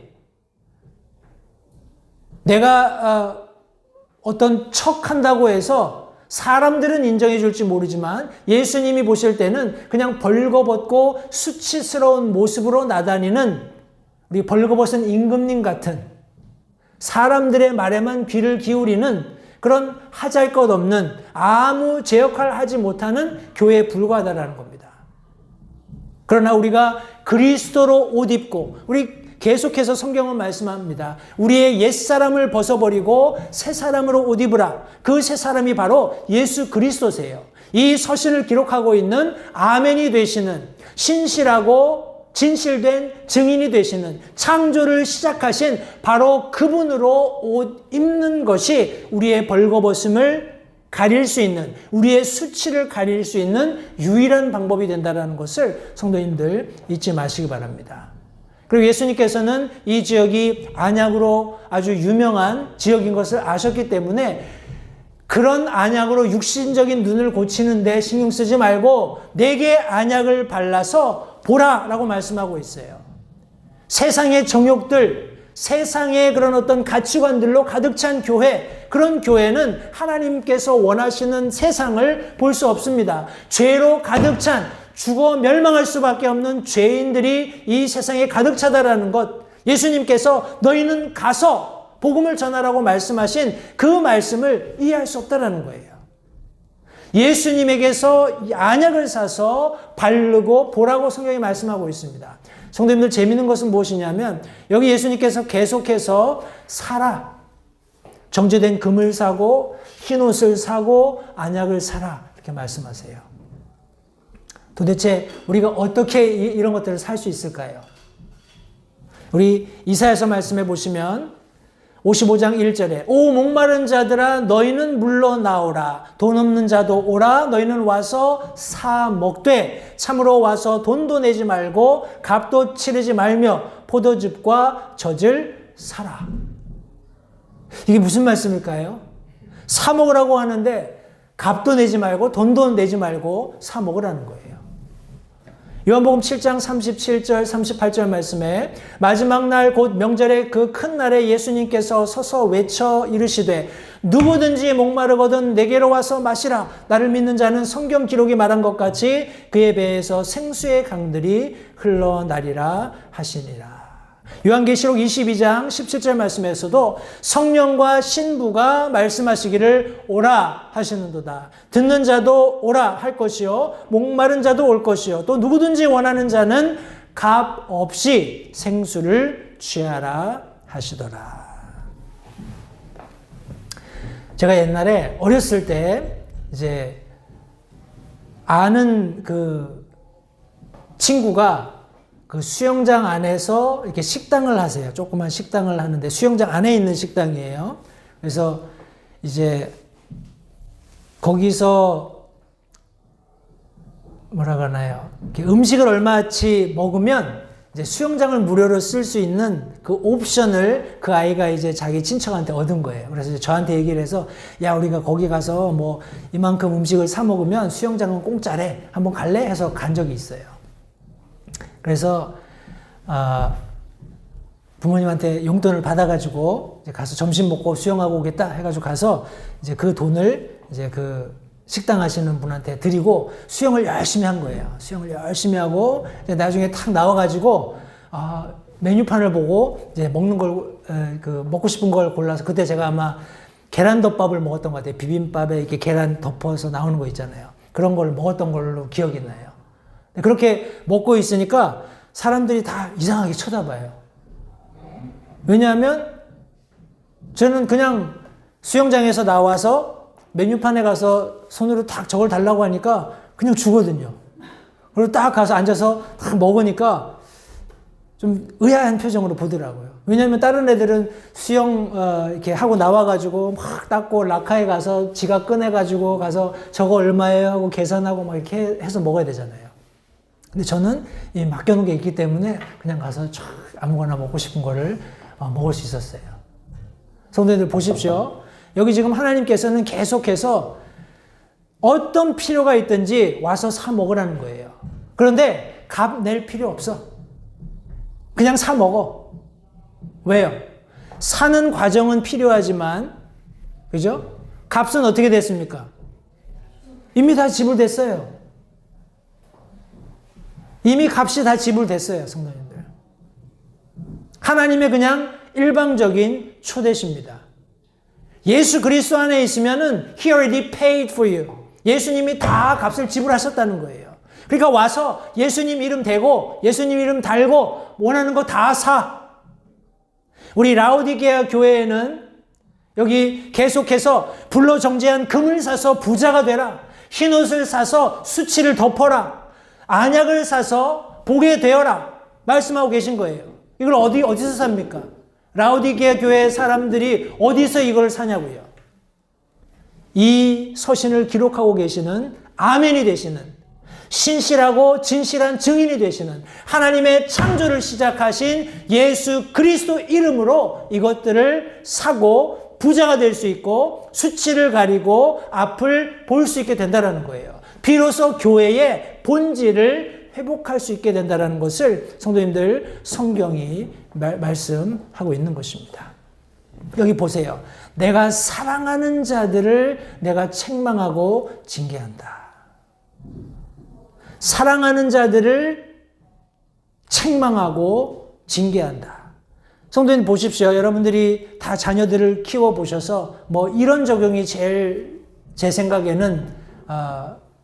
내가 어떤 척한다고 해서 사람들은 인정해 줄지 모르지만 예수님이 보실 때는 그냥 벌거벗고 수치스러운 모습으로 나다니는 우리 벌거벗은 임금님 같은 사람들의 말에만 귀를 기울이는 그런 하잘것없는 아무 제 역할을 하지 못하는 교회에 불과하다라는 겁니다. 그러나 우리가 그리스도로 옷 입고 우리 계속해서 성경은 말씀합니다. 우리의 옛사람을 벗어버리고 새사람으로 옷 입으라. 그 새사람이 바로 예수 그리스도세요. 이 서신을 기록하고 있는 아멘이 되시는 신실하고 진실된 증인이 되시는 창조를 시작하신 바로 그분으로 옷 입는 것이 우리의 벌거벗음을 가릴 수 있는, 우리의 수치를 가릴 수 있는 유일한 방법이 된다는 것을 성도님들 잊지 마시기 바랍니다. 그리고 예수님께서는 이 지역이 안약으로 아주 유명한 지역인 것을 아셨기 때문에 그런 안약으로 육신적인 눈을 고치는 데 신경 쓰지 말고 내게 안약을 발라서 보라 라고 말씀하고 있어요. 세상의 정욕들, 세상의 그런 어떤 가치관들로 가득 찬 교회, 그런 교회는 하나님께서 원하시는 세상을 볼 수 없습니다. 죄로 가득 찬 죽어 멸망할 수밖에 없는 죄인들이 이 세상에 가득 차다라는 것, 예수님께서 너희는 가서 복음을 전하라고 말씀하신 그 말씀을 이해할 수 없다라는 거예요. 예수님에게서 안약을 사서 바르고 보라고 성경이 말씀하고 있습니다. 성도님들, 재미있는 것은 무엇이냐면 여기 예수님께서 계속해서 사라, 정제된 금을 사고 흰옷을 사고 안약을 사라 이렇게 말씀하세요. 도대체 우리가 어떻게 이런 것들을 살 수 있을까요? 우리 이사야서 말씀해 보시면 55장 1절에 오 목마른 자들아 너희는 물러나오라. 돈 없는 자도 오라. 너희는 와서 사 먹되 참으로 와서 돈도 내지 말고 값도 치르지 말며 포도즙과 젖을 사라. 이게 무슨 말씀일까요? 사 먹으라고 하는데 값도 내지 말고 돈도 내지 말고 사 먹으라는 거예요. 요한복음 7장 37절 38절 말씀에 마지막 날 곧 명절의 그 큰 날에 예수님께서 서서 외쳐 이르시되 누구든지 목마르거든 내게로 와서 마시라. 나를 믿는 자는 성경 기록이 말한 것 같이 그의 배에서 생수의 강들이 흘러나리라 하시니라. 요한계시록 22장 17절 말씀에서도 성령과 신부가 말씀하시기를 오라 하시는도다. 듣는 자도 오라 할 것이요 목마른 자도 올 것이요 또 누구든지 원하는 자는 값 없이 생수를 취하라 하시더라. 제가 옛날에 어렸을 때 이제 아는 그 친구가 그 수영장 안에서 이렇게 식당을 하세요. 조그만 식당을 하는데 수영장 안에 있는 식당이에요. 그래서 이제 거기서 뭐라 그러나요? 음식을 얼마치 먹으면 이제 수영장을 무료로 쓸 수 있는 그 옵션을 그 아이가 이제 자기 친척한테 얻은 거예요. 그래서 저한테 얘기를 해서 야 우리가 거기 가서 뭐 이만큼 음식을 사 먹으면 수영장은 공짜래. 한번 갈래? 해서 간 적이 있어요. 그래서 부모님한테 용돈을 받아가지고 이제 가서 점심 먹고 수영하고 오겠다 해가지고 가서 이제 그 돈을 이제 그 식당 하시는 분한테 드리고 수영을 열심히 한 거예요. 수영을 열심히 하고 이제 나중에 탁 나와가지고 메뉴판을 보고 이제 먹는 걸 그 먹고 싶은 걸 골라서 그때 제가 아마 계란덮밥을 먹었던 것 같아요. 비빔밥에 이렇게 계란 덮어서 나오는 거 있잖아요. 그런 걸 먹었던 걸로 기억이 나요. 그렇게 먹고 있으니까 사람들이 다 이상하게 쳐다봐요. 왜냐하면 저는 그냥 수영장에서 나와서 메뉴판에 가서 손으로 딱 저걸 달라고 하니까 그냥 주거든요. 그리고 딱 가서 앉아서 딱 먹으니까 좀 의아한 표정으로 보더라고요. 왜냐하면 다른 애들은 수영 이렇게 하고 나와가지고 막 닦고 라카에 가서 지갑 꺼내가지고 가서 저거 얼마예요 하고 계산하고 막 이렇게 해서 먹어야 되잖아요. 근데 저는 이 맡겨놓은 게 있기 때문에 그냥 가서 쫙 아무거나 먹고 싶은 거를 먹을 수 있었어요. 성도님들 보십시오. 여기 지금 하나님께서는 계속해서 어떤 필요가 있든지 와서 사 먹으라는 거예요. 그런데 값 낼 필요 없어. 그냥 사 먹어. 왜요? 사는 과정은 필요하지만, 그죠? 값은 어떻게 됐습니까? 이미 다 지불됐어요. 이미 값이 다 지불됐어요, 성도님들. 하나님의 그냥 일방적인 초대십니다. 예수 그리스도 안에 있으면은 He already paid for you. 예수님이 다 값을 지불하셨다는 거예요. 그러니까 와서 예수님 이름 대고 예수님 이름 달고 원하는 거 다 사. 우리 라오디게아 교회에는 여기 계속해서 불로 정제한 금을 사서 부자가 되라. 흰옷을 사서 수치를 덮어라. 안약을 사서 복에 되어라. 말씀하고 계신 거예요. 이걸 어디서 삽니까? 라오디게아 교회 사람들이 어디서 이걸 사냐고요. 이 서신을 기록하고 계시는 아멘이 되시는 신실하고 진실한 증인이 되시는 하나님의 창조를 시작하신 예수 그리스도 이름으로 이것들을 사고 부자가 될 수 있고 수치를 가리고 앞을 볼 수 있게 된다는 거예요. 비로소 교회의 본질을 회복할 수 있게 된다는 것을 성도님들 성경이 말씀하고 있는 것입니다. 여기 보세요. 내가 사랑하는 자들을 내가 책망하고 징계한다. 사랑하는 자들을 책망하고 징계한다. 성도님 보십시오. 여러분들이 다 자녀들을 키워보셔서 뭐 이런 적용이 제일 제 생각에는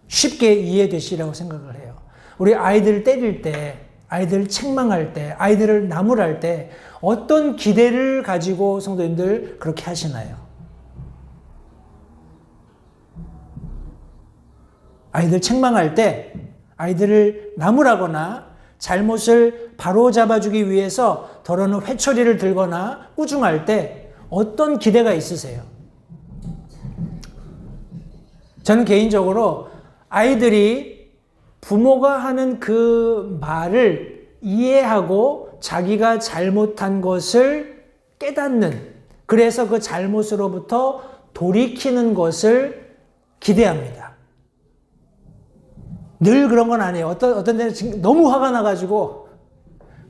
쉽게 이해되시라고 생각을 해요. 우리 아이들 때릴 때, 아이들 책망할 때, 아이들을 나무랄 때 어떤 기대를 가지고 성도님들 그렇게 하시나요? 아이들 책망할 때 아이들을 나무라거나 잘못을 바로잡아주기 위해서 더러는 회초리를 들거나 꾸중할 때 어떤 기대가 있으세요? 저는 개인적으로 아이들이 부모가 하는 그 말을 이해하고 자기가 잘못한 것을 깨닫는, 그래서 그 잘못으로부터 돌이키는 것을 기대합니다. 늘 그런 건 아니에요. 어떤 데는 지금 너무 화가 나가지고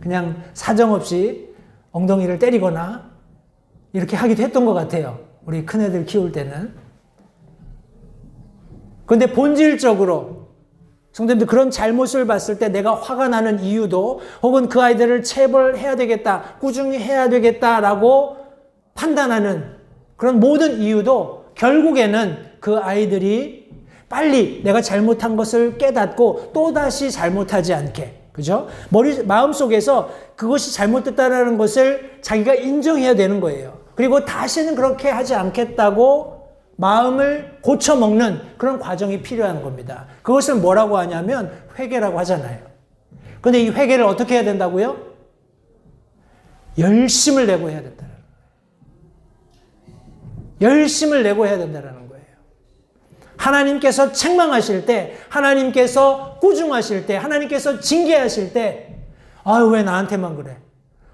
그냥 사정없이 엉덩이를 때리거나 이렇게 하기도 했던 것 같아요. 우리 큰애들 키울 때는. 그런데 본질적으로 성도님들 그런 잘못을 봤을 때 내가 화가 나는 이유도 혹은 그 아이들을 체벌해야 되겠다, 꾸준히 해야 되겠다라고 판단하는 그런 모든 이유도 결국에는 그 아이들이 빨리 내가 잘못한 것을 깨닫고 또다시 잘못하지 않게, 그죠? 마음속에서 그것이 잘못됐다라는 것을 자기가 인정해야 되는 거예요. 그리고 다시는 그렇게 하지 않겠다고 마음을 고쳐먹는 그런 과정이 필요한 겁니다. 그것을 뭐라고 하냐면 회개라고 하잖아요. 그런데 이 회개를 어떻게 해야 된다고요? 열심을 내고 해야 된다는 거예요. 열심을 내고 해야 된다는 거예요. 하나님께서 책망하실 때, 하나님께서 꾸중하실 때, 하나님께서 징계하실 때, 아유, 왜 나한테만 그래?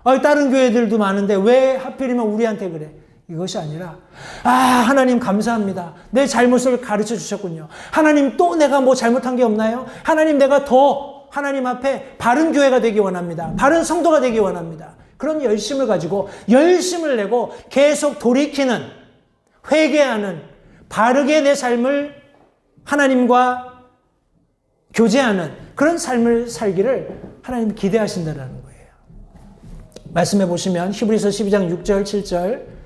아유, 다른 교회들도 많은데 왜 하필이면 우리한테 그래? 이것이 아니라, 하나님 감사합니다. 내 잘못을 가르쳐 주셨군요. 하나님 또 내가 뭐 잘못한 게 없나요? 하나님 내가 더 하나님 앞에 바른 교회가 되기 원합니다. 바른 성도가 되기 원합니다. 그런 열심을 가지고 열심을 내고 계속 돌이키는, 회개하는, 바르게 내 삶을 하나님과 교제하는 그런 삶을 살기를 하나님 기대하신다는 거예요. 말씀해 보시면 히브리서 12장 6절 7절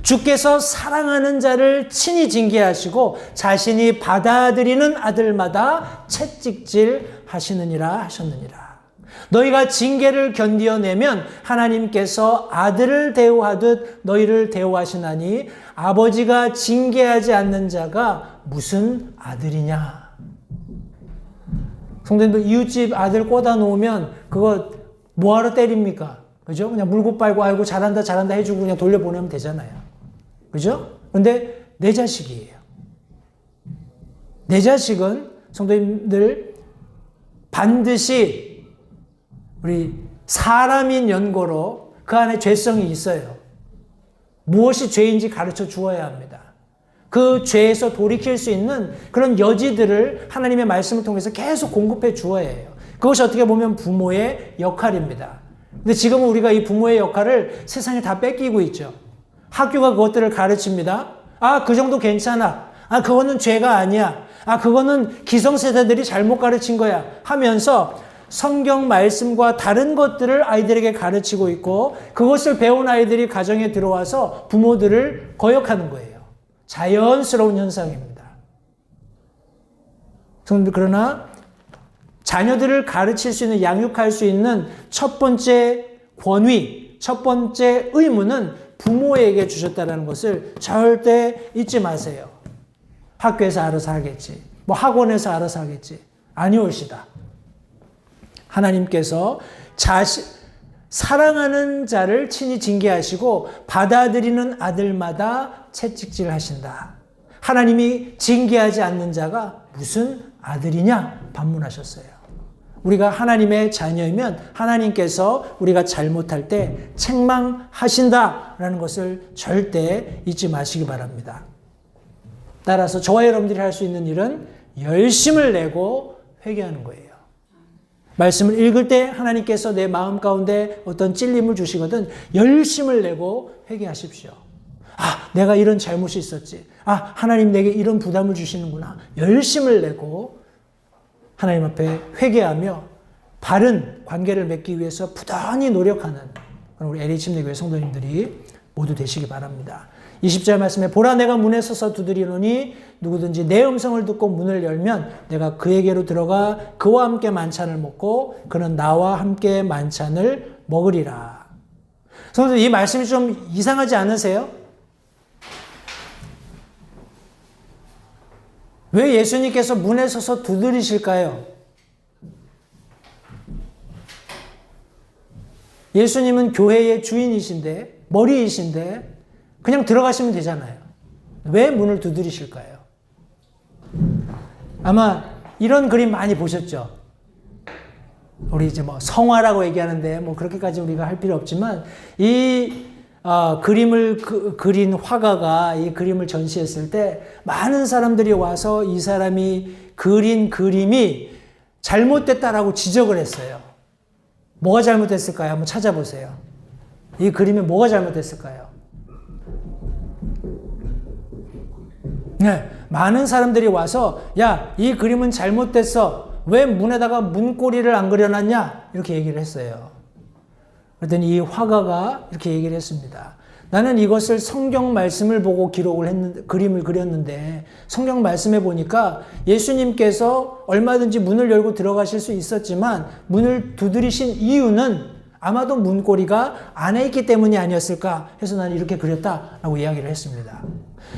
주께서 사랑하는 자를 친히 징계하시고 자신이 받아들이는 아들마다 채찍질 하시느니라 하셨느니라. 너희가 징계를 견디어내면 하나님께서 아들을 대우하듯 너희를 대우하시나니 아버지가 징계하지 않는 자가 무슨 아들이냐. 성도님들 이웃집 아들 꽂아 놓으면 그거 뭐하러 때립니까? 그죠? 그냥 물고 빨고 아이고 잘한다 잘한다 해주고 그냥 돌려보내면 되잖아요. 그죠? 근데 내 자식이에요. 내 자식은 성도님들 반드시 우리 사람인 연고로 그 안에 죄성이 있어요. 무엇이 죄인지 가르쳐 주어야 합니다. 그 죄에서 돌이킬 수 있는 그런 여지들을 하나님의 말씀을 통해서 계속 공급해 주어야 해요. 그것이 어떻게 보면 부모의 역할입니다. 근데 지금은 우리가 이 부모의 역할을 세상에 다 뺏기고 있죠. 학교가 그것들을 가르칩니다. 아, 그 정도 괜찮아. 아, 그거는 죄가 아니야. 아, 그거는 기성세대들이 잘못 가르친 거야. 하면서 성경 말씀과 다른 것들을 아이들에게 가르치고 있고 그것을 배운 아이들이 가정에 들어와서 부모들을 거역하는 거예요. 자연스러운 현상입니다. 그러나 자녀들을 가르칠 수 있는, 양육할 수 있는 첫 번째 권위, 첫 번째 의무는 부모에게 주셨다는 것을 절대 잊지 마세요. 학교에서 알아서 하겠지. 뭐 학원에서 알아서 하겠지. 아니올시다. 하나님께서 사랑하는 자를 친히 징계하시고 받아들이는 아들마다 채찍질 하신다. 하나님이 징계하지 않는 자가 무슨 아들이냐? 반문하셨어요. 우리가 하나님의 자녀이면 하나님께서 우리가 잘못할 때 책망하신다라는 것을 절대 잊지 마시기 바랍니다. 따라서 저와 여러분들이 할 수 있는 일은 열심을 내고 회개하는 거예요. 말씀을 읽을 때 하나님께서 내 마음 가운데 어떤 찔림을 주시거든 열심을 내고 회개하십시오. 아, 내가 이런 잘못이 있었지. 아, 하나님 내게 이런 부담을 주시는구나. 열심을 내고 하나님 앞에 회개하며 바른 관계를 맺기 위해서 부단히 노력하는 우리 LH 침례교회 성도님들이 모두 되시기 바랍니다. 20절 말씀에 보라 내가 문에 서서 두드리노니 누구든지 내 음성을 듣고 문을 열면 내가 그에게로 들어가 그와 함께 만찬을 먹고 그는 나와 함께 만찬을 먹으리라. 성도들 이 말씀이 좀 이상하지 않으세요? 왜 예수님께서 문에 서서 두드리실까요? 예수님은 교회의 주인이신데, 머리이신데 그냥 들어가시면 되잖아요. 왜 문을 두드리실까요? 아마 이런 그림 많이 보셨죠? 우리 이제 뭐 성화라고 얘기하는데 뭐 그렇게까지 우리가 할 필요 없지만 이 그림을 그린 화가가 이 그림을 전시했을 때 많은 사람들이 와서 이 사람이 그린 그림이 잘못됐다라고 지적을 했어요. 뭐가 잘못됐을까요? 한번 찾아보세요. 이 그림이 뭐가 잘못됐을까요? 네, 많은 사람들이 와서 야, 이 그림은 잘못됐어. 왜 문에다가 문고리를 안 그려놨냐? 이렇게 얘기를 했어요. 그랬더니 이 화가가 이렇게 얘기를 했습니다. 나는 이것을 성경 말씀을 보고 그림을 그렸는데 성경 말씀에 보니까 예수님께서 얼마든지 문을 열고 들어가실 수 있었지만 문을 두드리신 이유는 아마도 문고리가 안에 있기 때문이 아니었을까 해서 나는 이렇게 그렸다라고 이야기를 했습니다.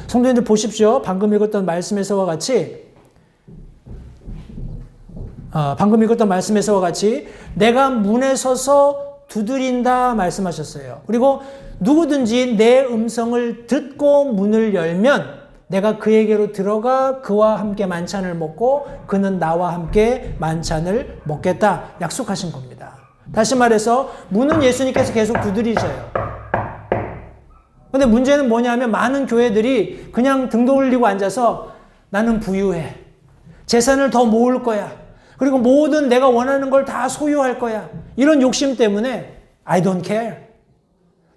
성도님들 보십시오. 방금 읽었던 말씀에서와 같이 내가 문에 서서 두드린다 말씀하셨어요. 그리고 누구든지 내 음성을 듣고 문을 열면 내가 그에게로 들어가 그와 함께 만찬을 먹고 그는 나와 함께 만찬을 먹겠다 약속하신 겁니다. 다시 말해서 문은 예수님께서 계속 두드리셔요. 근데 문제는 뭐냐면 많은 교회들이 그냥 등 돌리고 앉아서 나는 부유해. 재산을 더 모을 거야. 그리고 모든 내가 원하는 걸 다 소유할 거야. 이런 욕심 때문에 I don't care.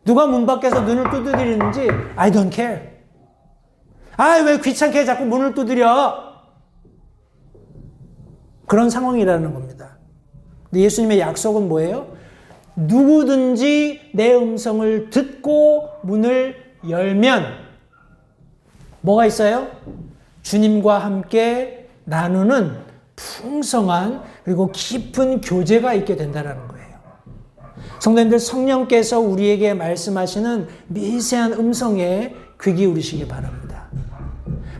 누가 문 밖에서 눈을 두드리는지 I don't care. 아, 왜 귀찮게 자꾸 문을 두드려? 그런 상황이라는 겁니다. 근데 예수님의 약속은 뭐예요? 누구든지 내 음성을 듣고 문을 열면 뭐가 있어요? 주님과 함께 나누는 풍성한 그리고 깊은 교제가 있게 된다는 거예요. 성도님들, 성령께서 우리에게 말씀하시는 미세한 음성에 귀 기울이시기 바랍니다.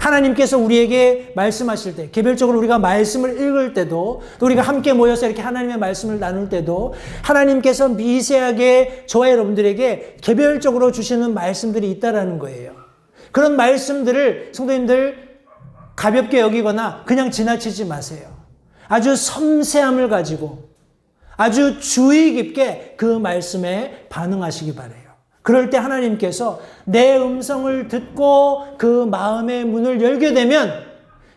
하나님께서 우리에게 말씀하실 때, 개별적으로 우리가 말씀을 읽을 때도, 또 우리가 함께 모여서 이렇게 하나님의 말씀을 나눌 때도 하나님께서 미세하게 저와 여러분들에게 개별적으로 주시는 말씀들이 있다라는 거예요. 그런 말씀들을 성도님들 가볍게 여기거나 그냥 지나치지 마세요. 아주 섬세함을 가지고 아주 주의 깊게 그 말씀에 반응하시기 바라요. 그럴 때 하나님께서 내 음성을 듣고 그 마음의 문을 열게 되면,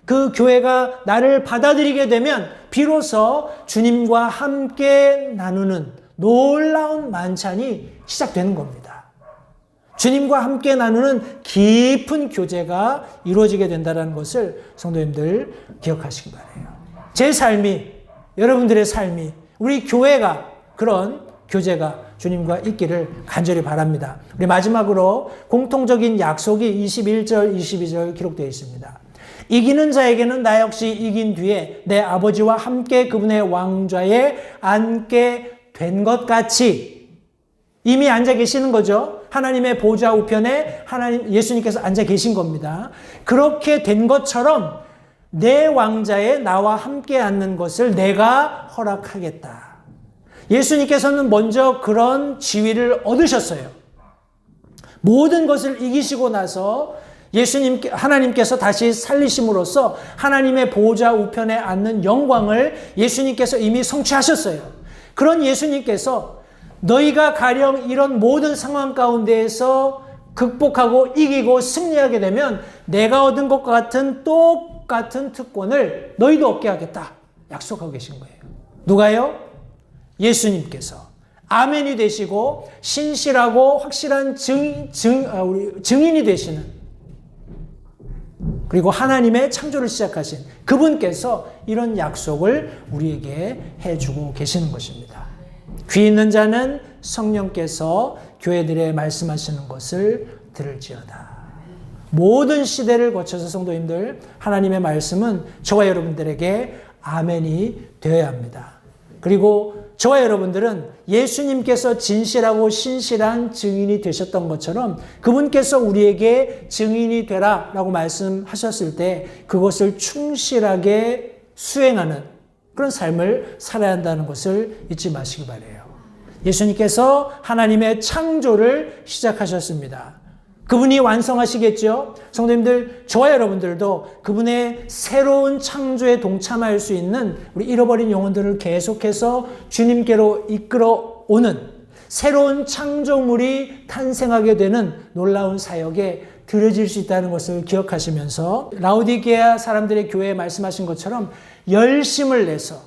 그 교회가 나를 받아들이게 되면 비로소 주님과 함께 나누는 놀라운 만찬이 시작되는 겁니다. 주님과 함께 나누는 깊은 교제가 이루어지게 된다는 것을 성도님들 기억하시기 바라요. 제 삶이, 여러분들의 삶이, 우리 교회가 그런 교제가 주님과 있기를 간절히 바랍니다. 우리 마지막으로 공통적인 약속이 21절, 22절 기록되어 있습니다. 이기는 자에게는 나 역시 이긴 뒤에 내 아버지와 함께 그분의 왕좌에 앉게 된 것 같이, 이미 앉아 계시는 거죠. 하나님의 보좌 우편에 예수님께서 앉아 계신 겁니다. 그렇게 된 것처럼 내 왕좌에 나와 함께 앉는 것을 내가 허락하겠다. 예수님께서는 먼저 그런 지위를 얻으셨어요. 모든 것을 이기시고 나서 하나님께서 다시 살리심으로써 하나님의 보좌 우편에 앉는 영광을 예수님께서 이미 성취하셨어요. 그런 예수님께서 너희가 가령 이런 모든 상황 가운데에서 극복하고 이기고 승리하게 되면 내가 얻은 것과 같은 똑같은 특권을 너희도 얻게 하겠다 약속하고 계신 거예요. 누가요? 예수님께서 아멘이 되시고 신실하고 확실한 증인이 되시는, 그리고 하나님의 창조를 시작하신 그분께서 이런 약속을 우리에게 해주고 계시는 것입니다. 귀 있는 자는 성령께서 교회들에 말씀하시는 것을 들을지어다. 모든 시대를 거쳐서 성도님들, 하나님의 말씀은 저와 여러분들에게 아멘이 되어야 합니다. 그리고 저와 여러분들은 예수님께서 진실하고 신실한 증인이 되셨던 것처럼 그분께서 우리에게 증인이 되라 라고 말씀하셨을 때 그것을 충실하게 수행하는 그런 삶을 살아야 한다는 것을 잊지 마시기 바라요. 예수님께서 하나님의 창조를 시작하셨습니다. 그분이 완성하시겠죠? 성도님들, 저와 여러분들도 그분의 새로운 창조에 동참할 수 있는 우리 잃어버린 영혼들을 계속해서 주님께로 이끌어오는 새로운 창조물이 탄생하게 되는 놀라운 사역에 들어질 수 있다는 것을 기억하시면서 라오디게아 사람들의 교회에 말씀하신 것처럼 열심을 내서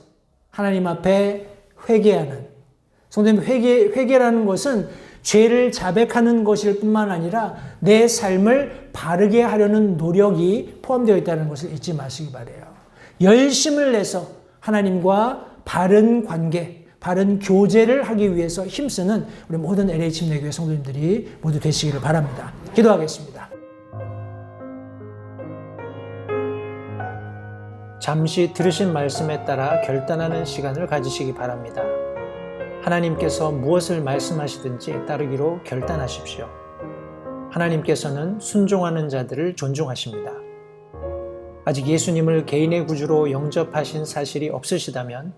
하나님 앞에 회개하는, 성도님, 회개라는 것은 죄를 자백하는 것일 뿐만 아니라 내 삶을 바르게 하려는 노력이 포함되어 있다는 것을 잊지 마시기 바라요. 열심을 내서 하나님과 바른 관계, 바른 교제를 하기 위해서 힘쓰는 우리 모든 LH 침례교회 성도님들이 모두 되시기를 바랍니다. 기도하겠습니다. 잠시 들으신 말씀에 따라 결단하는 시간을 가지시기 바랍니다. 하나님께서 무엇을 말씀하시든지 따르기로 결단하십시오. 하나님께서는 순종하는 자들을 존중하십니다. 아직 예수님을 개인의 구주로 영접하신 사실이 없으시다면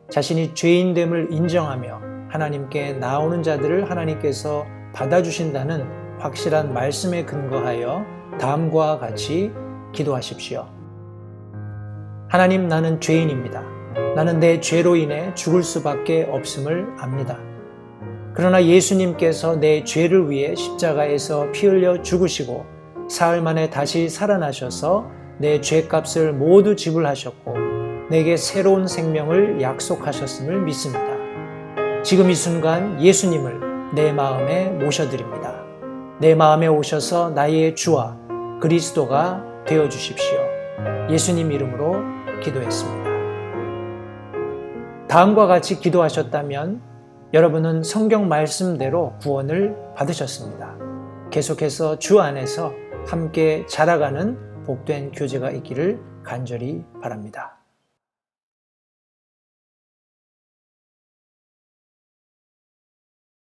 자신이 죄인됨을 인정하며 하나님께 나오는 자들을 하나님께서 받아주신다는 확실한 말씀에 근거하여 다음과 같이 기도하십시오. 하나님, 나는 죄인입니다. 나는 내 죄로 인해 죽을 수밖에 없음을 압니다. 그러나 예수님께서 내 죄를 위해 십자가에서 피 흘려 죽으시고 사흘 만에 다시 살아나셔서 내 죄값을 모두 지불하셨고 내게 새로운 생명을 약속하셨음을 믿습니다. 지금 이 순간 예수님을 내 마음에 모셔드립니다. 내 마음에 오셔서 나의 주와 그리스도가 되어주십시오. 예수님 이름으로 기도했습니다. 다음과 같이 기도하셨다면 여러분은 성경 말씀대로 구원을 받으셨습니다. 계속해서 주 안에서 함께 자라가는 복된 교제가 있기를 간절히 바랍니다.